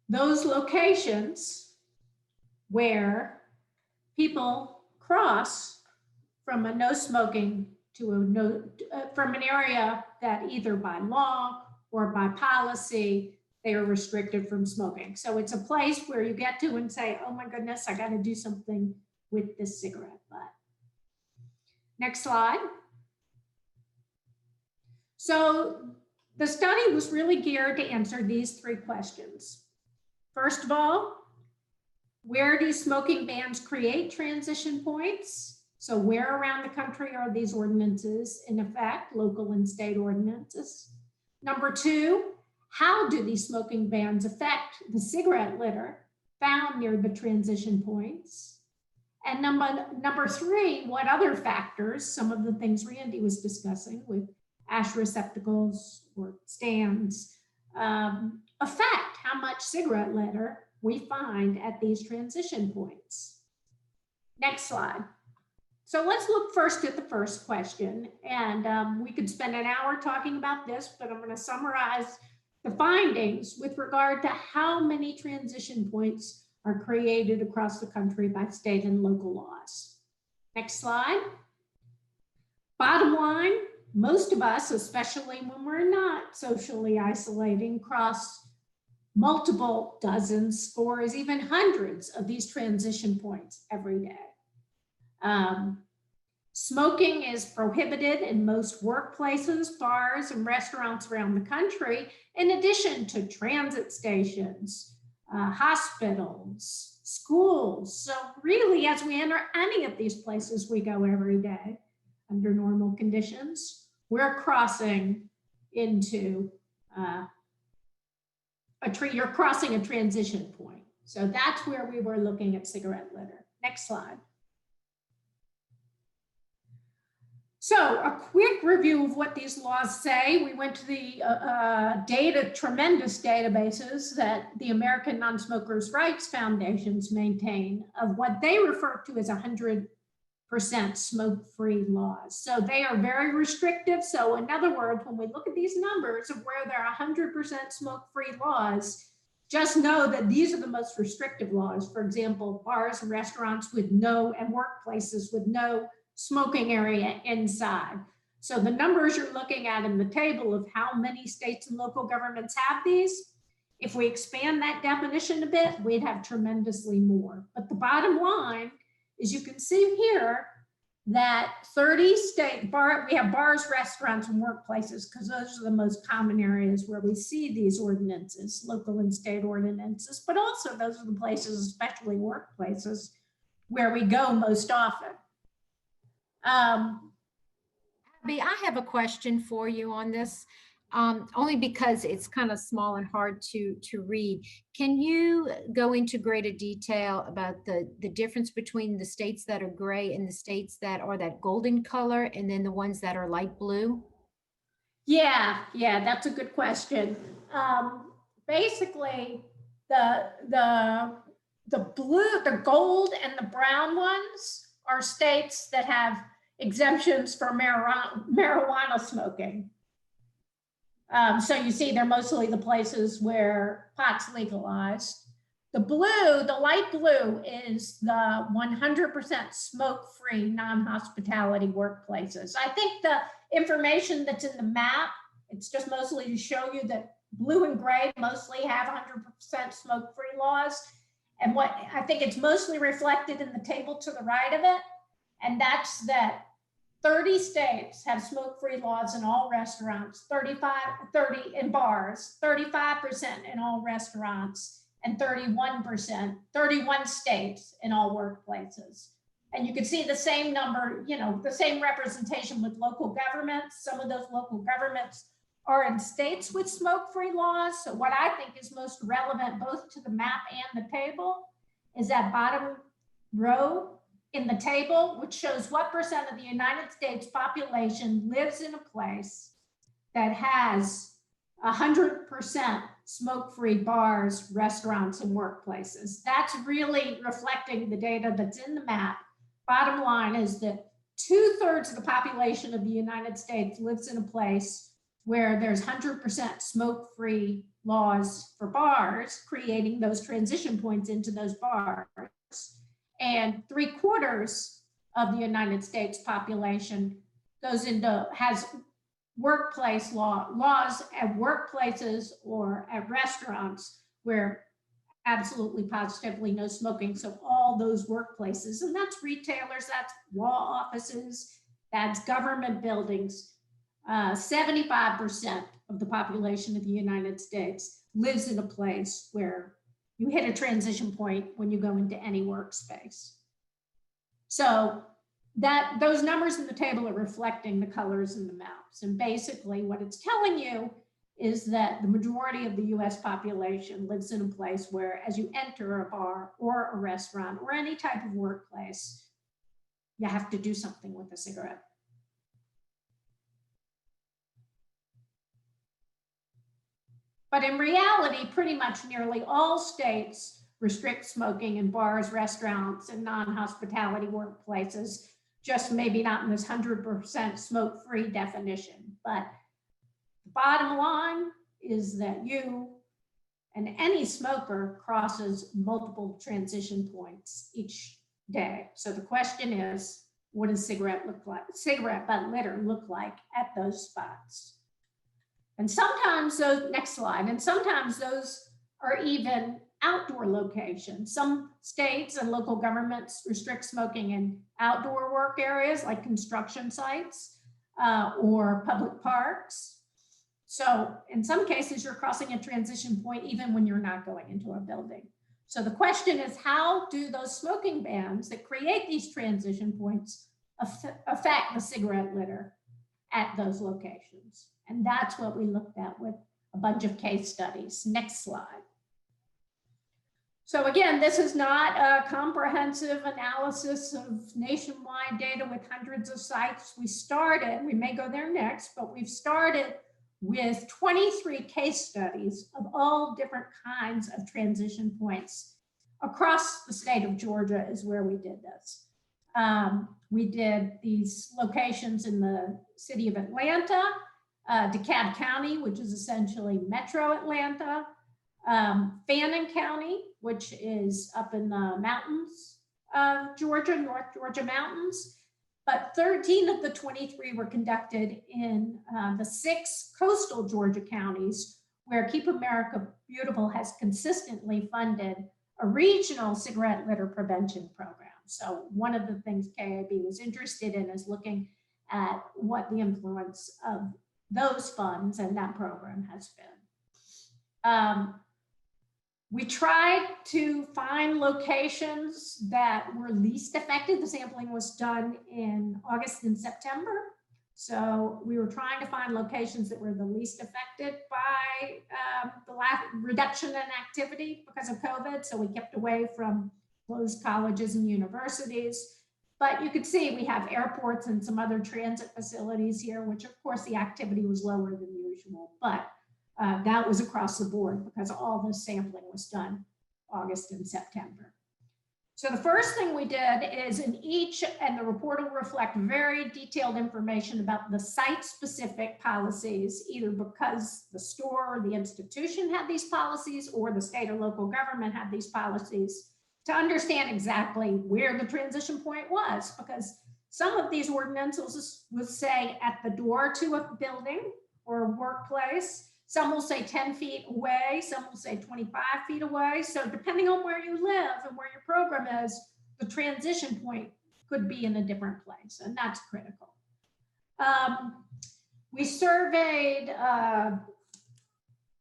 those locations where people cross from a no smoking to from an area that either by law or by policy, they are restricted from smoking. So it's a place where you get to and say, oh my goodness, I got to do something with this cigarette butt. Next slide. So the study was really geared to answer these three questions. First of all, where do smoking bans create transition points? So where around the country are these ordinances in effect, local and state ordinances? Number two, how do these smoking bans affect the cigarette litter found near the transition points? And number three, what other factors, some of the things Randy was discussing with ash receptacles or stands, affect how much cigarette litter we find at these transition points? Next slide. So let's look first at the first question. And we could spend an hour talking about this, but I'm going to summarize the findings with regard to how many transition points are created across the country by state and local laws. Next slide. Bottom line, most of us, especially when we're not socially isolating, cross multiple dozens, scores, even hundreds of these transition points every day. Smoking is prohibited in most workplaces, bars, and restaurants around the country, in addition to transit stations, hospitals, schools. So really, as we enter any of these places we go every day under normal conditions, we're crossing into you're crossing a transition point. So that's where we were looking at cigarette litter. Next slide. So a quick review of what these laws say. We went to the tremendous databases that the American Non-Smokers' Rights Foundations maintain of what they refer to as 100% smoke-free laws. So they are very restrictive. So in other words, when we look at these numbers of where there are 100% smoke-free laws, just know that these are the most restrictive laws. For example, bars and restaurants with no, and workplaces with no smoking area inside. So the numbers you're looking at in the table of how many states and local governments have these, if we expand that definition a bit, we'd have tremendously more. But the bottom line is you can see here that 30 state we have bars, restaurants, and workplaces, because those are the most common areas where we see these ordinances, local and state ordinances, but also those are the places, especially workplaces, where we go most often. Abby, I have a question for you on this, only because it's kind of small and hard to read. Can you go into greater detail about the difference between the states that are gray and the states that are that golden color, and then the ones that are light blue? Yeah, that's a good question. Basically, the blue, the gold, and the brown ones are states that have exemptions for marijuana smoking. So you see they're mostly the places where pot's legalized. The blue, the light blue, is the 100% smoke-free non-hospitality workplaces. I think the information that's in the map, it's just mostly to show you that blue and gray mostly have 100% smoke-free laws. And what I think it's mostly reflected in the table to the right of it, and that's that 30 states have smoke-free laws in all restaurants, 30 in bars, 35% in all restaurants, and 31 states in all workplaces. And you can see the same number, the same representation with local governments. Some of those local governments are in states with smoke-free laws. So what I think is most relevant both to the map and the table is that bottom row in the table, which shows what percent of the United States population lives in a place that has 100% smoke-free bars, restaurants, and workplaces. That's really reflecting the data that's in the map. Bottom line is that 2/3 of the population of the United States lives in a place where there's 100% smoke-free laws for bars, creating those transition points into those bars. And 3/4 of the United States population has workplace laws at workplaces or at restaurants where absolutely positively no smoking. So all those workplaces, and that's retailers, that's law offices, that's government buildings. 75% of the population of the United States lives in a place where you hit a transition point when you go into any workspace. So those numbers in the table are reflecting the colors in the maps. And basically what it's telling you is that the majority of the US population lives in a place where as you enter a bar or a restaurant or any type of workplace, you have to do something with a cigarette. But in reality, pretty much nearly all states restrict smoking in bars, restaurants, and non-hospitality workplaces, just maybe not in this 100% smoke-free definition. But the bottom line is that you and any smoker crosses multiple transition points each day. So the question is, what does cigarette butt litter look like at those spots? And sometimes those, next slide, and sometimes those are even outdoor locations. Some states and local governments restrict smoking in outdoor work areas like construction sites or public parks. So in some cases, you're crossing a transition point even when you're not going into a building. So the question is, how do those smoking bans that create these transition points affect the cigarette litter at those locations? And that's what we looked at with a bunch of case studies. Next slide. So again, this is not a comprehensive analysis of nationwide data with hundreds of sites. We may go there next, but we've started with 23 case studies of all different kinds of transition points across the state of Georgia is where we did this. We did these locations in the city of Atlanta, DeKalb County, which is essentially metro Atlanta, Fannin County, which is up in the mountains of Georgia, North Georgia mountains. But 13 of the 23 were conducted in the 6 coastal Georgia counties where Keep America Beautiful has consistently funded a regional cigarette litter prevention program. So one of the things KLB was interested in is looking at what the influence of those funds and that program has been. We tried to find locations that were least affected. The sampling was done in August and September. So we were trying to find locations that were the least affected by the reduction in activity because of COVID. So we kept away from closed colleges and universities. But you could see we have airports and some other transit facilities here, which of course the activity was lower than usual. But that was across the board because all the sampling was done August and September. So the first thing we did is in each, and the report will reflect very detailed information about the site-specific policies, either because the store or the institution had these policies or the state or local government had these policies, to understand exactly where the transition point was, because some of these ordinances would say at the door to a building or a workplace. Some will say 10 feet away, some will say 25 feet away. So depending on where you live and where your program is, the transition point could be in a different place, and that's critical. We surveyed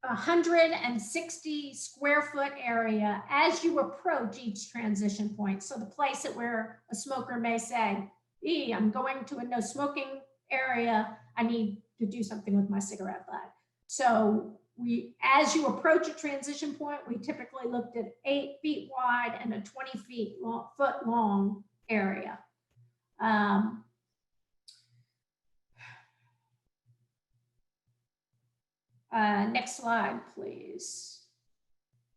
160 square foot area as you approach each transition point. So the place at where a smoker may say, I'm going to a no smoking area, I need to do something with my cigarette butt. So as you approach a transition point, we typically looked at 8 feet wide and a 20 foot long area. Next slide, please.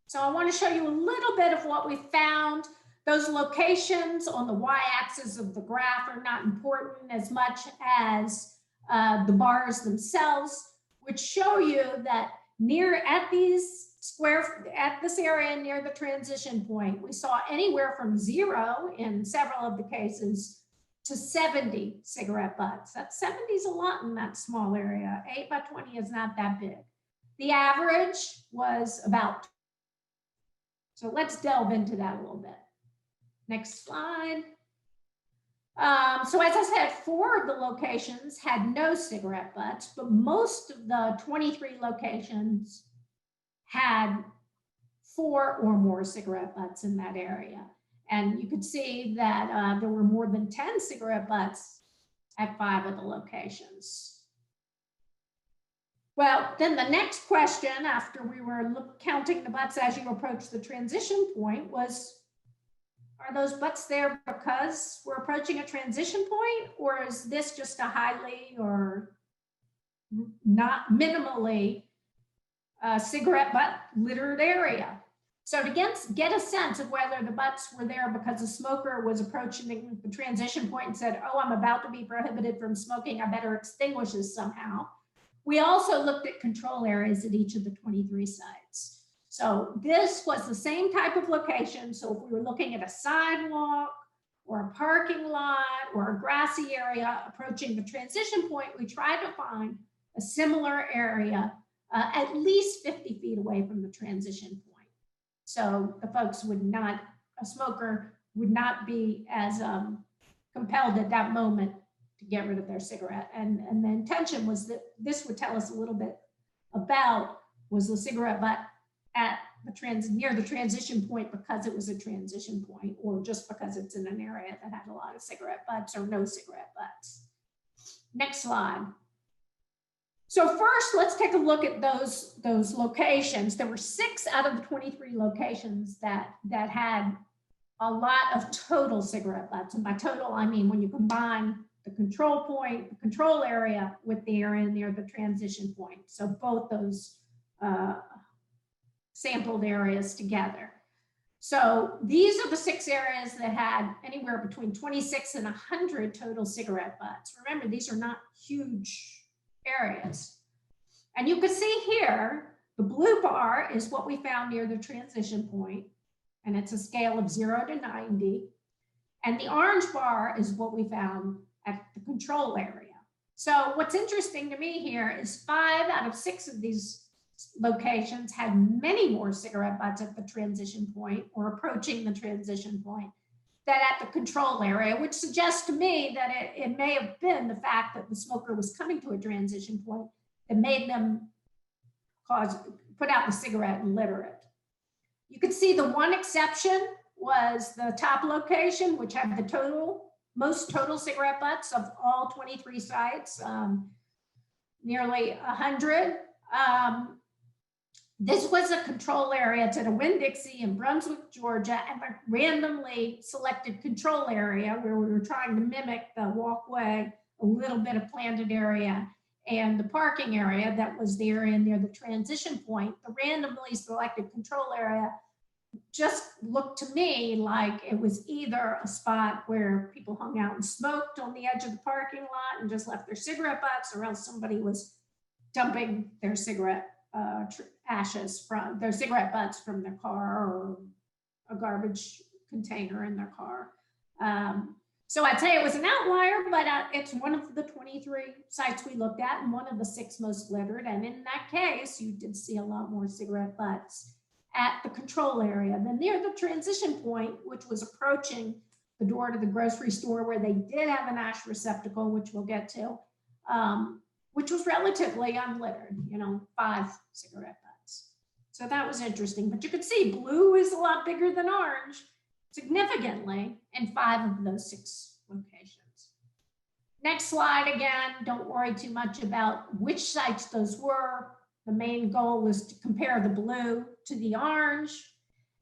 So I want to show you a little bit of what we found. Those locations on the y-axis of the graph are not important as much as the bars themselves, which show you that at this area near the transition point, we saw anywhere from 0 in several of the cases to 70 cigarette butts. That 70 is a lot in that small area. 8 by 20 is not that big. The average was about, so let's delve into that a little bit. Next slide. So as I said, 4 of the locations had no cigarette butts, but most of the 23 locations had 4 or more cigarette butts in that area. And you could see that there were more than 10 cigarette butts at 5 of the locations. Well, then the next question after we were counting the butts as you approach the transition point was, are those butts there because we're approaching a transition point, or is this just a highly or not minimally cigarette butt littered area? So to get a sense of whether the butts were there because a smoker was approaching the transition point and said, oh, I'm about to be prohibited from smoking, I better extinguish this somehow. We also looked at control areas at each of the 23 sites. So this was the same type of location. So if we were looking at a sidewalk or a parking lot or a grassy area approaching the transition point, we tried to find a similar area at least 50 feet away from the transition point. So the folks a smoker would not be as compelled at that moment to get rid of their cigarette. And the intention was that this would tell us a little bit about was the cigarette butt at near the transition point because it was a transition point, or just because it's in an area that had a lot of cigarette butts or no cigarette butts. Next slide. So first, let's take a look at those locations. There were 6 out of the 23 locations that had a lot of total cigarette butts. And by total, I mean when you combine the control point, the control area, with the area near the transition point. So both those sampled areas together. So these are the 6 areas that had anywhere between 26 and 100 total cigarette butts. Remember, these are not huge areas. And you can see here, the blue bar is what we found near the transition point, and it's a scale of 0 to 90. And the orange bar is what we found at the control area. So what's interesting to me here is 5 out of 6 of these locations had many more cigarette butts at the transition point or approaching the transition point than at the control area, which suggests to me that it may have been the fact that the smoker was coming to a transition point that made them put out the cigarette and litter it. You could see the one exception was the top location, which had the most total cigarette butts of all 23 sites, nearly 100. This was a control area to the Winn-Dixie in Brunswick, Georgia, and a randomly selected control area where we were trying to mimic the walkway, a little bit of planted area, and the parking area that was the area near the transition point. The randomly selected control area just looked to me like it was either a spot where people hung out and smoked on the edge of the parking lot and just left their cigarette butts, or else somebody was dumping their cigarette ashes from their cigarette butts from their car, or a garbage container in their car. So I'd say it was an outlier, but it's one of the 23 sites we looked at and one of the 6 most littered. And in that case, you did see a lot more cigarette butts at the control area than near the transition point, which was approaching the door to the grocery store, where they did have an ash receptacle, which we'll get to, which was relatively unlittered, 5 cigarette butts. So that was interesting. But you could see blue is a lot bigger than orange, significantly, in 5 of those 6 locations. Next slide again, don't worry too much about which sites those were. The main goal was to compare the blue to the orange.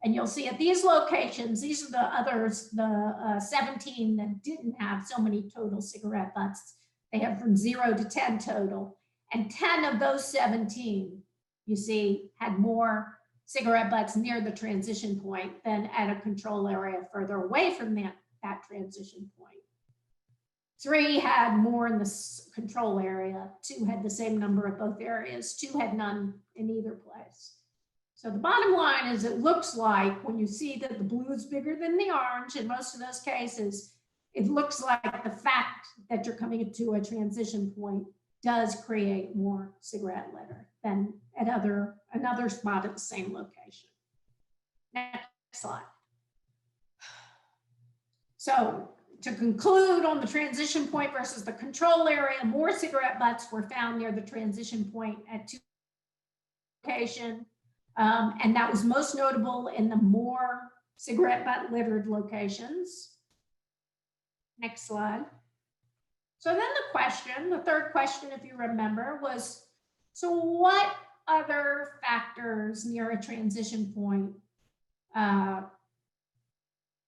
And you'll see at these locations, these are the others, the 17 that didn't have so many total cigarette butts. They have from 0 to 10 total. And 10 of those 17, you see, had more cigarette butts near the transition point than at a control area further away from that transition point. 3 had more in the control area. 2 had the same number of both areas. 2 had none in either place. So the bottom line is, it looks like when you see that the blue is bigger than the orange in most of those cases, it looks like the fact that you're coming to a transition point does create more cigarette litter than at another spot at the same location. Next slide. So to conclude on the transition point versus the control area, more cigarette butts were found near the transition point at 2 locations. And that was most notable in the more cigarette butt littered locations. Next slide. So then the third question, if you remember, was, so what other factors near a transition point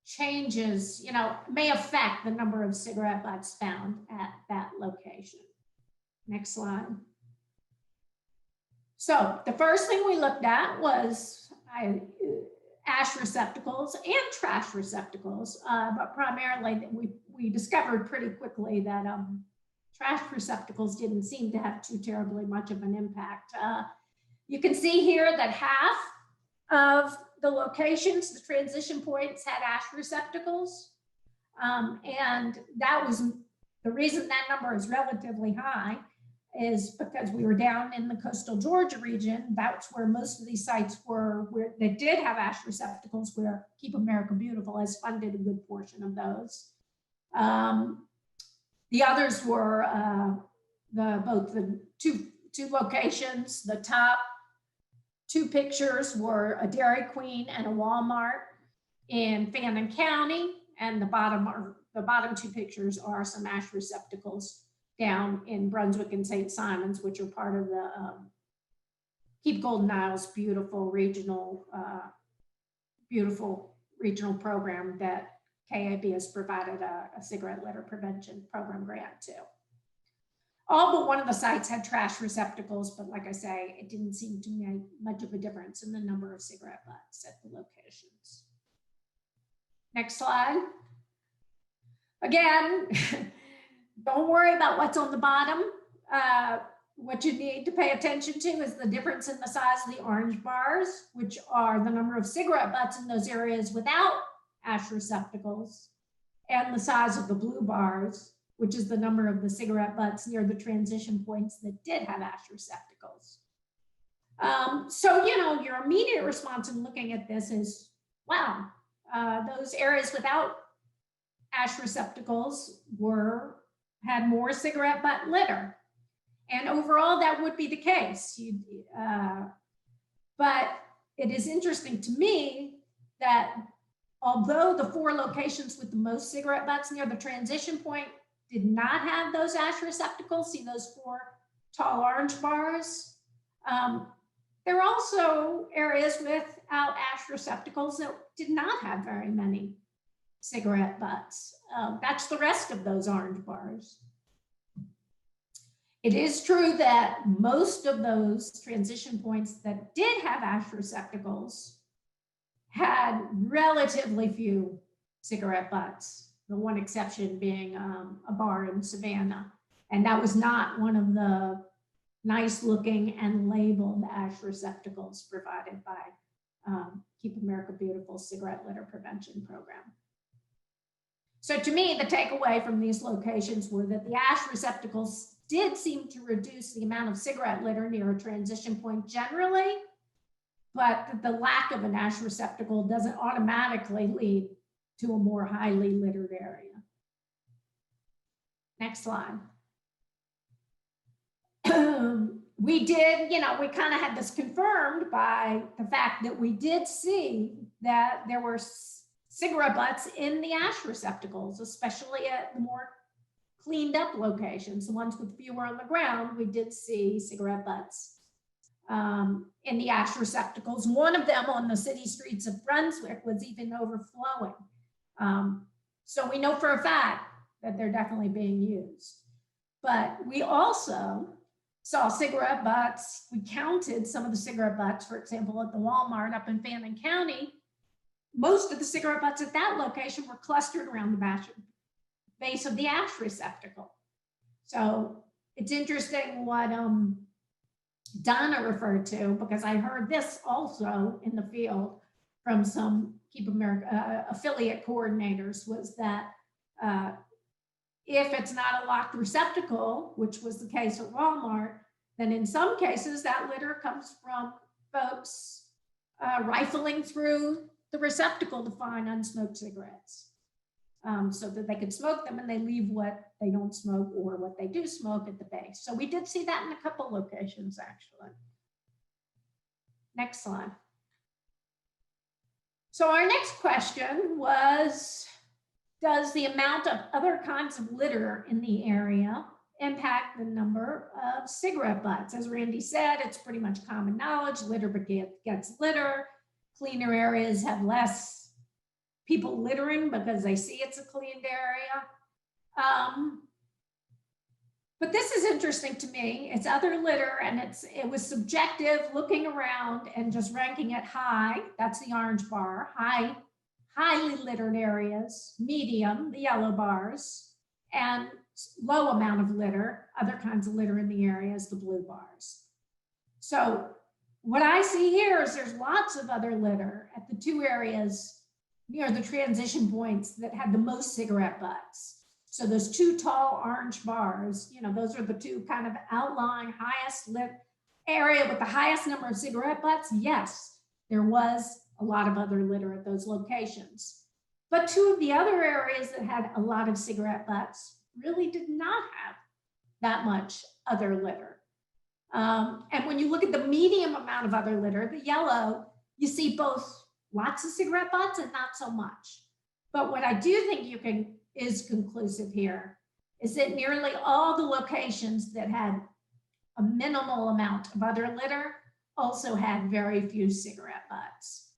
changes, may affect the number of cigarette butts found at that location? Next slide. So the first thing we looked at was ash receptacles and trash receptacles, but primarily we discovered pretty quickly that trash receptacles didn't seem to have too terribly much of an impact. You can see here that half of the locations, the transition points, had ash receptacles, and that was the reason that number is relatively high, is because we were down in the coastal Georgia region. That's where most of these sites were, where they did have ash receptacles, where Keep America Beautiful has funded a good portion of those. The others were both the two locations. The top two pictures were a Dairy Queen and a Walmart in Fannin County, and the bottom two pictures are some ash receptacles down in Brunswick and St. Simons, which are part of the Keep Golden Isles beautiful regional program that KLB has provided a cigarette litter prevention program grant to. All but one of the sites had trash receptacles, but like I say, it didn't seem to make much of a difference in the number of cigarette butts at the locations. Next slide. Again, don't worry about what's on the bottom. What you need to pay attention to is the difference in the size of the orange bars, which are the number of cigarette butts in those areas without ash receptacles, and the size of the blue bars, which is the number of the cigarette butts near the transition points that did have ash receptacles. So, your immediate response in looking at this is, wow, those areas without ash receptacles had more cigarette butt litter. And overall, that would be the case. But it is interesting to me that although the 4 locations with the most cigarette butts near the transition point did not have those ash receptacles, see those 4 tall orange bars, there are also areas without ash receptacles that did not have very many cigarette butts. That's the rest of those orange bars. It is true that most of those transition points that did have ash receptacles had relatively few cigarette butts, the one exception being a bar in Savannah. And that was not one of the nice looking and labeled ash receptacles provided by Keep America Beautiful cigarette litter prevention program. So to me, the takeaway from these locations were that the ash receptacles did seem to reduce the amount of cigarette litter near a transition point generally, but the lack of an ash receptacle doesn't automatically lead to a more highly littered area. Next slide. We kind of had this confirmed by the fact that we did see that there were cigarette butts in the ash receptacles, especially at the more cleaned up locations, the ones with fewer on the ground. We did see cigarette butts in the ash receptacles. One of them on the city streets of Brunswick was even overflowing. So we know for a fact that they're definitely being used. But we also saw cigarette butts. We counted some of the cigarette butts, for example, at the Walmart up in Fannin County. Most of the cigarette butts at that location were clustered around the base of the ash receptacle. So it's interesting what Donna referred to, because I heard this also in the field from some Keep America affiliate coordinators, was that if it's not a locked receptacle, which was the case at Walmart, then in some cases that litter comes from folks rifling through the receptacle to find unsmoked cigarettes. So that they could smoke them, and they leave what they don't smoke or what they do smoke at the base. So we did see that in a couple locations, actually. Next slide. So our next question was, does the amount of other kinds of litter in the area impact the number of cigarette butts? As Randy said, it's pretty much common knowledge. Litter begets litter. Cleaner areas have less people littering because they see it's a cleaned area. But this is interesting to me. It's other litter, and it was subjective, looking around and just ranking it high. That's the orange bar. High, highly littered areas, medium, the yellow bars, and low amount of litter, other kinds of litter in the areas, the blue bars. So what I see here is there's lots of other litter at the 2 areas near the transition points that had the most cigarette butts. So those 2 tall orange bars, those are the 2 kind of outlying highest lit area with the highest number of cigarette butts. Yes, there was a lot of other litter at those locations. But 2 of the other areas that had a lot of cigarette butts really did not have that much other litter. And when you look at the medium amount of other litter, the yellow, you see both lots of cigarette butts and not so much. But what I do think is conclusive here is that nearly all the locations that had a minimal amount of other litter also had very few cigarette butts.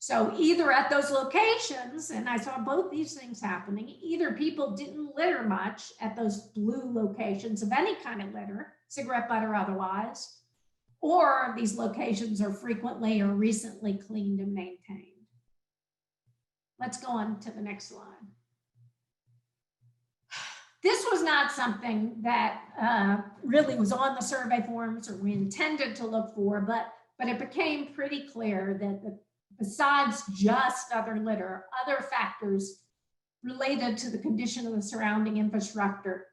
So either at those locations, and I saw both these things happening, either people didn't litter much at those blue locations of any kind of litter, cigarette butt or otherwise, or these locations are frequently or recently cleaned and maintained. Let's go on to the next slide. This was not something that really was on the survey forms or we intended to look for, but it became pretty clear that besides just other litter, other factors related to the condition of the surrounding infrastructure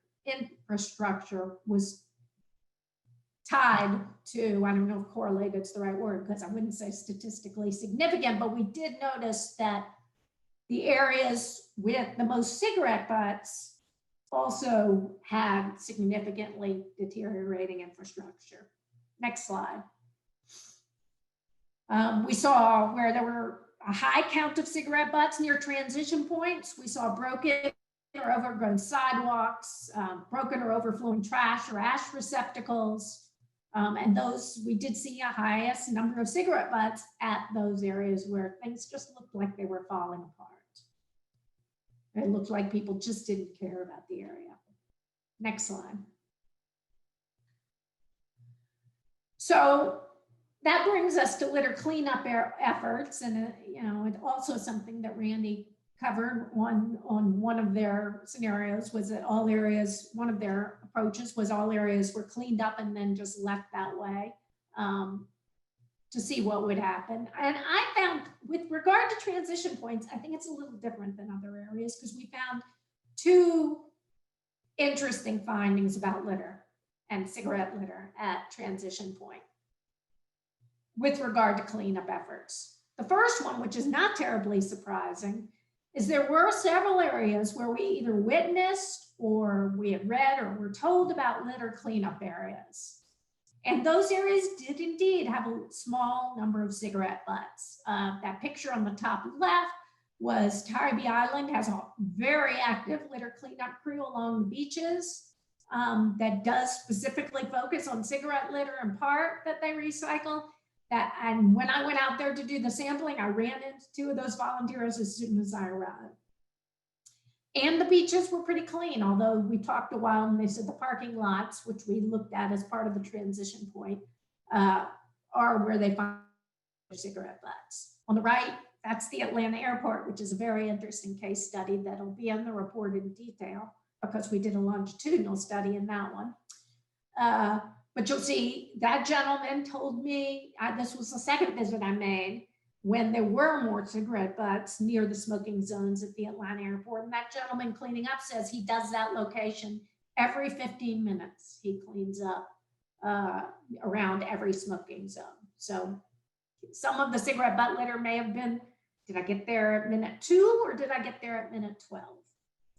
was tied to, I don't know if correlated is the right word because I wouldn't say statistically significant, but we did notice that the areas with the most cigarette butts also had significantly deteriorating infrastructure. Next slide. We saw where there were a high count of cigarette butts near transition points. We saw broken or overgrown sidewalks, broken or overflowing trash or ash receptacles. And those, we did see a highest number of cigarette butts at those areas where things just looked like they were falling apart. It looked like people just didn't care about the area. Next slide. So that brings us to litter cleanup efforts, and it's also something that Randy covered on one of their scenarios was that all areas, one of their approaches was all areas were cleaned up and then just left that way to see what would happen. And I found with regard to transition points, I think it's a little different than other areas because we found two interesting findings about litter and cigarette litter at transition point with regard to cleanup efforts. The first one, which is not terribly surprising, is there were several areas where we either witnessed or we had read or were told about litter cleanup areas. And those areas did indeed have a small number of cigarette butts. That picture on the top left was Tyree Island has a very active litter cleanup crew along the beaches that does specifically focus on cigarette litter in part that they recycle. And when I went out there to do the sampling, I ran into two of those volunteers as soon as I arrived. And the beaches were pretty clean, although we talked a while and they said the parking lots, which we looked at as part of the transition point, are where they find cigarette butts. On the right, that's the Atlanta airport, which is a very interesting case study that'll be in the report in detail because we did a longitudinal study in that one. But you'll see that gentleman told me, this was the second visit I made, when there were more cigarette butts near the smoking zones at the Atlanta airport. And that gentleman cleaning up says he does that location every 15 minutes. He cleans up around every smoking zone. So some of the cigarette butt litter may have been, did I get there at minute 2 or did I get there at minute 12?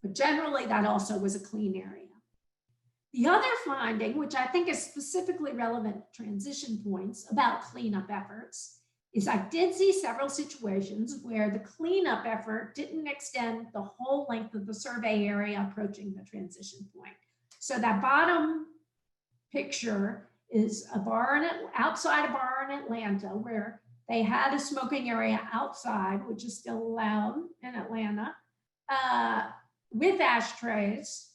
But generally that also was a clean area. The other finding, which I think is specifically relevant to transition points about cleanup efforts, is I did see several situations where the cleanup effort didn't extend the whole length of the survey area approaching the transition point. So that bottom picture is a bar outside a bar in Atlanta where they had a smoking area outside, which is still allowed in Atlanta, with ashtrays.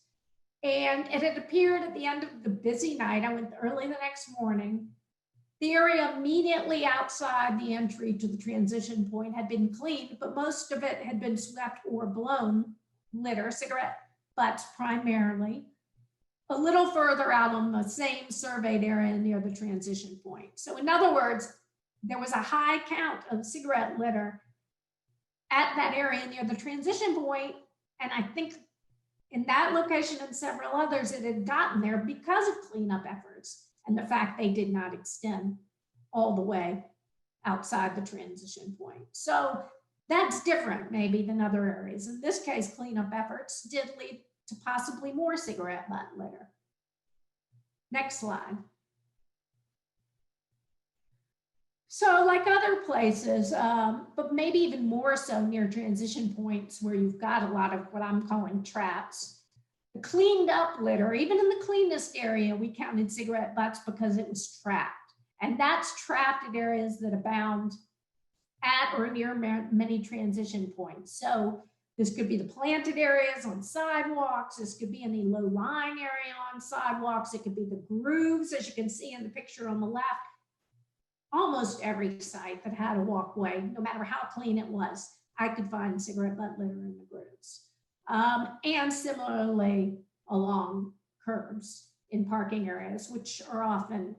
And it had appeared at the end of the busy night. I went early the next morning. The area immediately outside the entry to the transition point had been cleaned, but most of it had been swept or blown litter, cigarette butts primarily, a little further out on the same surveyed area near the transition point. So in other words, there was a high count of cigarette litter at that area near the transition point, and I think in that location and several others, it had gotten there because of cleanup efforts and the fact they did not extend all the way outside the transition point. So that's different maybe than other areas. In this case, cleanup efforts did lead to possibly more cigarette butt litter. Next slide. So like other places, but maybe even more so near transition points where you've got a lot of what I'm calling traps. The cleaned up litter, even in the cleanest area, we counted cigarette butts because it was trapped. And that's trapped at areas that abound at or near many transition points. So this could be the planted areas on sidewalks. This could be any low-lying area on sidewalks. It could be the grooves, as you can see in the picture on the left. Almost every site that had a walkway, no matter how clean it was, I could find cigarette butt litter in the grooves. And similarly along curbs in parking areas, which are often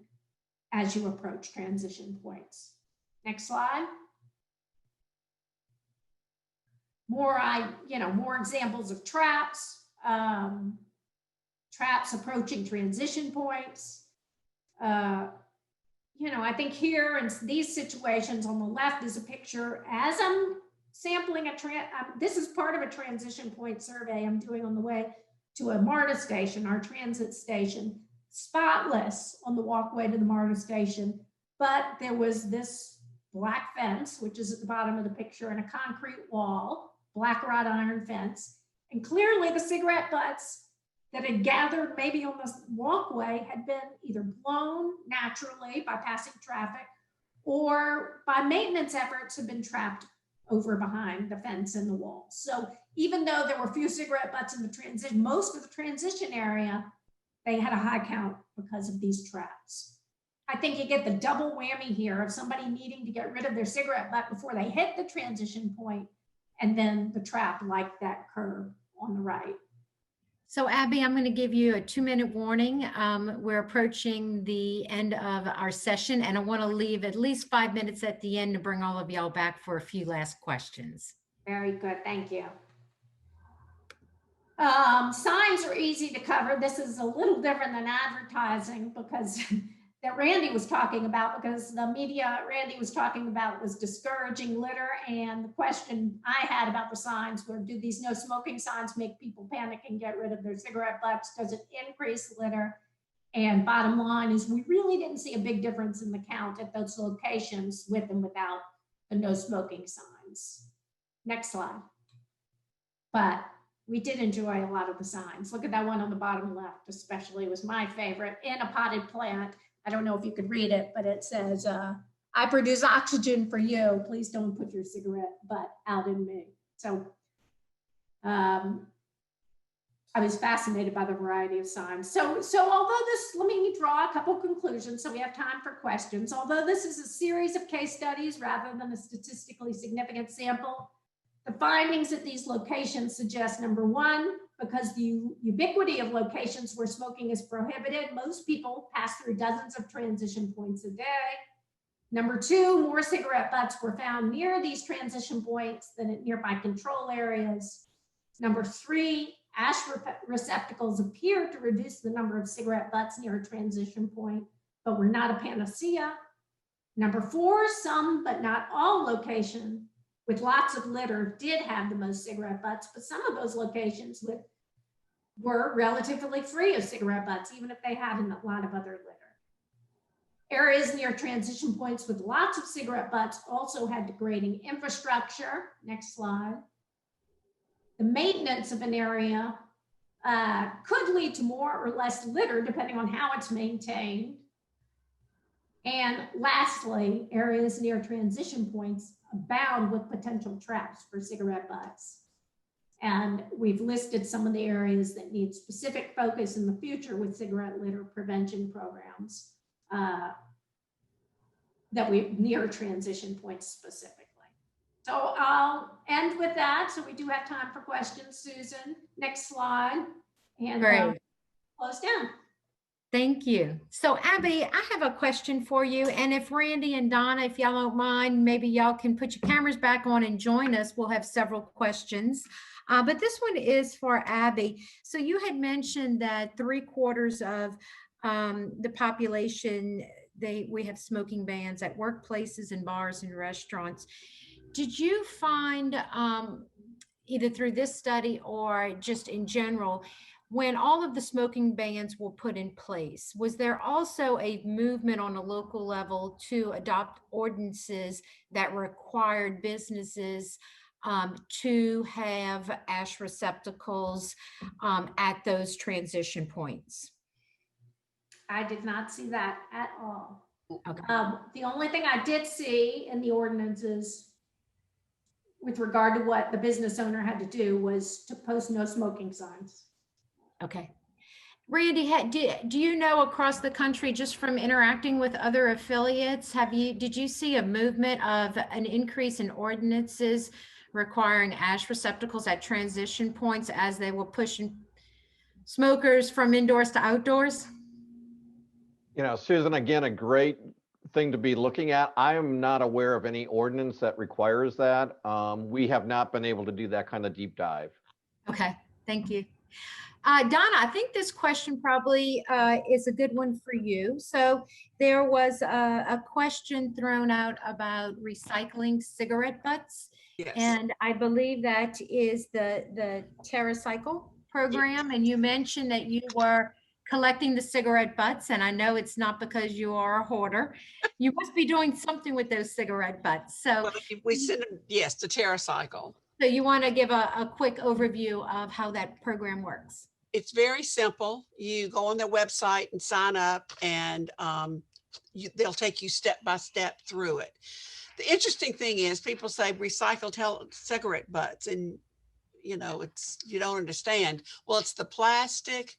as you approach transition points. Next slide. More examples of traps, traps approaching transition points. I think here in these situations on the left is a picture as I'm sampling this is part of a transition point survey I'm doing on the way to a MARTA station, our transit station, spotless on the walkway to the MARTA station, but there was this black fence, which is at the bottom of the picture, and a concrete wall, black wrought iron fence, and clearly the cigarette butts that had gathered maybe on the walkway had been either blown naturally by passing traffic or by maintenance efforts had been trapped over behind the fence and the wall. So even though there were few cigarette butts in the transition, most of the transition area, they had a high count because of these traps. I think you get the double whammy here of somebody needing to get rid of their cigarette butt before they hit the transition point, and then the trap like that curve on the right. So Abby, I'm going to give you a 2-minute warning. We're approaching the end of our session, and I want to leave at least 5 minutes at the end to bring all of y'all back for a few last questions. Very good, thank you. Signs are easy to cover. This is a little different than advertising because that Randy was talking about, because the media Randy was talking about was discouraging litter. And the question I had about the signs were, do these no smoking signs make people panic and get rid of their cigarette butts? Does it increase litter? And bottom line is we really didn't see a big difference in the count at those locations with and without the no smoking signs. Next slide. But we did enjoy a lot of the signs. Look at that one on the bottom left, especially was my favorite, in a potted plant. I don't know if you could read it, but it says, I produce oxygen for you. Please don't put your cigarette butt out in me. So I was fascinated by the variety of signs. So although this, let me draw a couple conclusions so we have time for questions. Although this is a series of case studies rather than a statistically significant sample, the findings at these locations suggest, number one, because the ubiquity of locations where smoking is prohibited, most people pass through dozens of transition points a day. Number two, more cigarette butts were found near these transition points than at nearby control areas. Number three, ash receptacles appear to reduce the number of cigarette butts near a transition point, but were not a panacea. Number four, some but not all locations with lots of litter did have the most cigarette butts, but some of those locations were relatively free of cigarette butts, even if they had a lot of other litter. Areas near transition points with lots of cigarette butts also had degrading infrastructure. Next slide. The maintenance of an area could lead to more or less litter depending on how it's maintained. And lastly, areas near transition points abound with potential traps for cigarette butts. And we've listed some of the areas that need specific focus in the future with cigarette litter prevention programs that we near transition points specifically. So I'll end with that. So we do have time for questions, Susan. Next slide. And close down. Thank you. So Abby, I have a question for you. And if Randy and Donna, if y'all don't mind, maybe y'all can put your cameras back on and join us. We'll have several questions. But this one is for Abby. So you had mentioned that 3/4 of the population, we have smoking bans at workplaces and bars and restaurants. Did you find either through this study or just in general, when all of the smoking bans were put in place, was there also a movement on a local level to adopt ordinances that required businesses to have ash receptacles at those transition points? I did not see that at all. Okay. The only thing I did see in the ordinances with regard to what the business owner had to do was to post no smoking signs. Okay. Randy, do you know across the country, just from interacting with other affiliates, did you see a movement of an increase in ordinances requiring ash receptacles at transition points as they were pushing smokers from indoors to outdoors? You know, Susan, again, a great thing to be looking at. I am not aware of any ordinance that requires that. We have not been able to do that kind of deep dive. Okay, thank you. Donna, I think this question probably is a good one for you. So there was a question thrown out about recycling cigarette butts. Yes. And I believe that is the TerraCycle program. And you mentioned that you were collecting the cigarette butts. And I know it's not because you are a hoarder. You must be doing something with those cigarette butts. So Well, we send them, yes, to TerraCycle. So you want to give a quick overview of how that program works? It's very simple. You go on their website and sign up, and they'll take you step by step through it. The interesting thing is people say recycled cigarette butts, and you know, you don't understand. Well, it's the plastic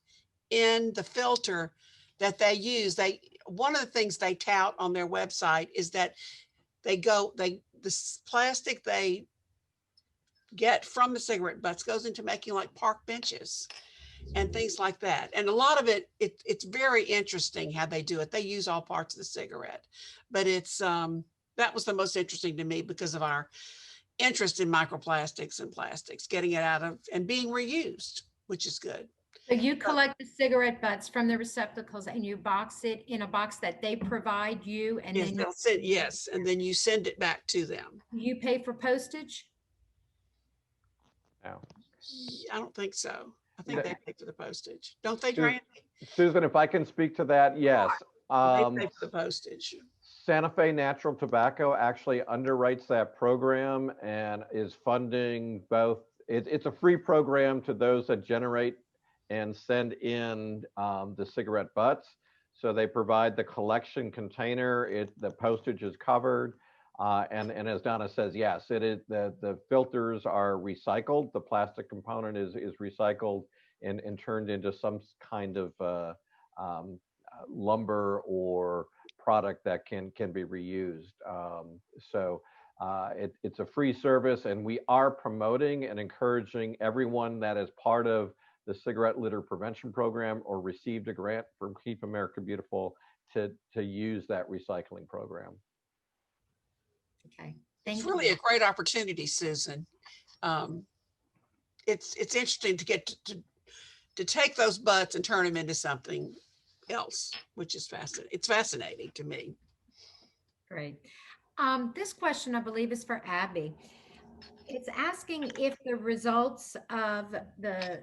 in the filter that they use. One of the things they tout on their website is that this plastic they get from the cigarette butts goes into making like park benches and things like that. And a lot of it's very interesting how they do it. They use all parts of the cigarette, but that was the most interesting to me because of our interest in microplastics and plastics, getting it out of and being reused, which is good. So you collect the cigarette butts from the receptacles and you box it in a box that they provide you, and Yes, then they'll send, yes, and then you send it back to them. you pay for postage? No. I don't think so. I think No. they pay for the postage, don't they, Susan, Randy? Susan, if I can speak to that, yes. They pay for the postage. Santa Fe Natural Tobacco actually underwrites that program and is funding both. It's a free program to those that generate and send in the cigarette butts. So they provide the collection container. The postage is covered. And as Donna says, yes, it is. The filters are recycled. The plastic component is recycled and turned into some kind of lumber or product that can be reused. It's a free service, and we are promoting and encouraging everyone that is part of the cigarette litter prevention program or received a grant from Keep America Beautiful to use that recycling program. Okay, thank It's you. really a great opportunity, Susan. It's interesting to get to take those butts and turn them into something else, which is fascinating. It's fascinating to me. Great. This question, I believe, is for Abby. It's asking if the results of the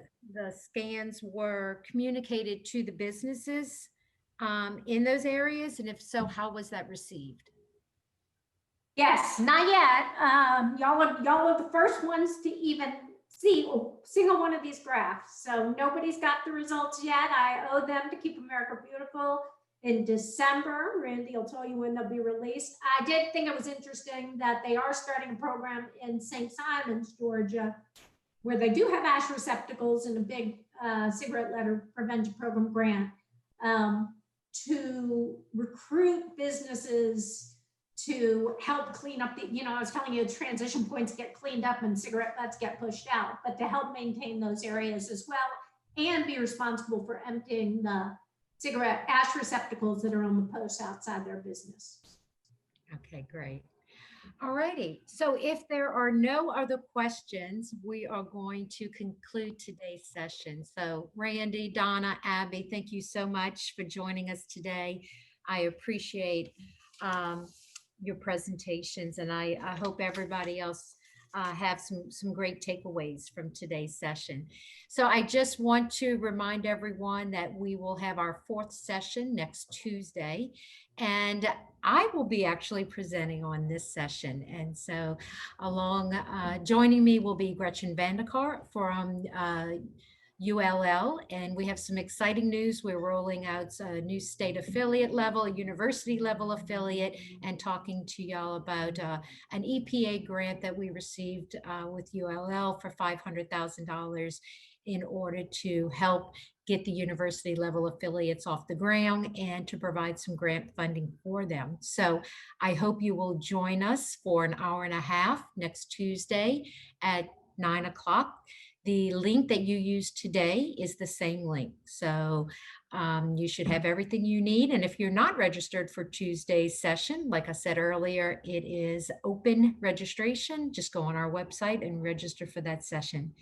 scans were communicated to the businesses in those areas, and if so, how was that received? Yes, not yet. Y'all are the first ones to even see a single one of these graphs. So nobody's got the results yet. I owe them to Keep America Beautiful in December. Randy will tell you when they'll be released. I did think it was interesting that they are starting a program in St. Simons, Georgia, where they do have ash receptacles and a big cigarette litter prevention program grant to recruit businesses to help clean up I was telling you, transition points get cleaned up and cigarette butts get pushed out, but to help maintain those areas as well and be responsible for emptying the cigarette ash receptacles that are on the posts outside their business. Okay, great. All righty. So if there are no other questions, we are going to conclude today's session. So Randy, Donna, Abby, thank you so much for joining us today. I appreciate your presentations, and I hope everybody else have some great takeaways from today's session. So I just want to remind everyone that we will have our fourth session next Tuesday, and I will be actually presenting on this session. And so joining me will be Gretchen Vandekar from ULL, and we have some exciting news. We're rolling out a new state affiliate level, a university level affiliate, and talking to y'all about an EPA grant that we received with ULL for $500,000 in order to help get the university level affiliates off the ground and to provide some grant funding for them. So I hope you will join us for an hour and a half next Tuesday at 9 o'clock. The link that you used today is the same link. So you should have everything you need. And if you're not registered for Tuesday's session, like I said earlier, it is open registration. Just go on our website and register for that session.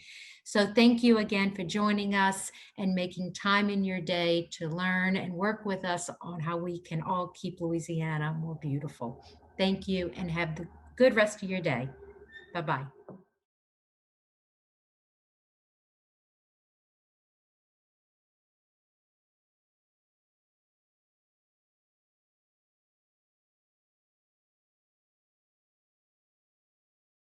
So thank you again for joining us and making time in your day to learn and work with us on how we can all keep Louisiana more beautiful. Thank you and have the good rest of your day. Bye-bye.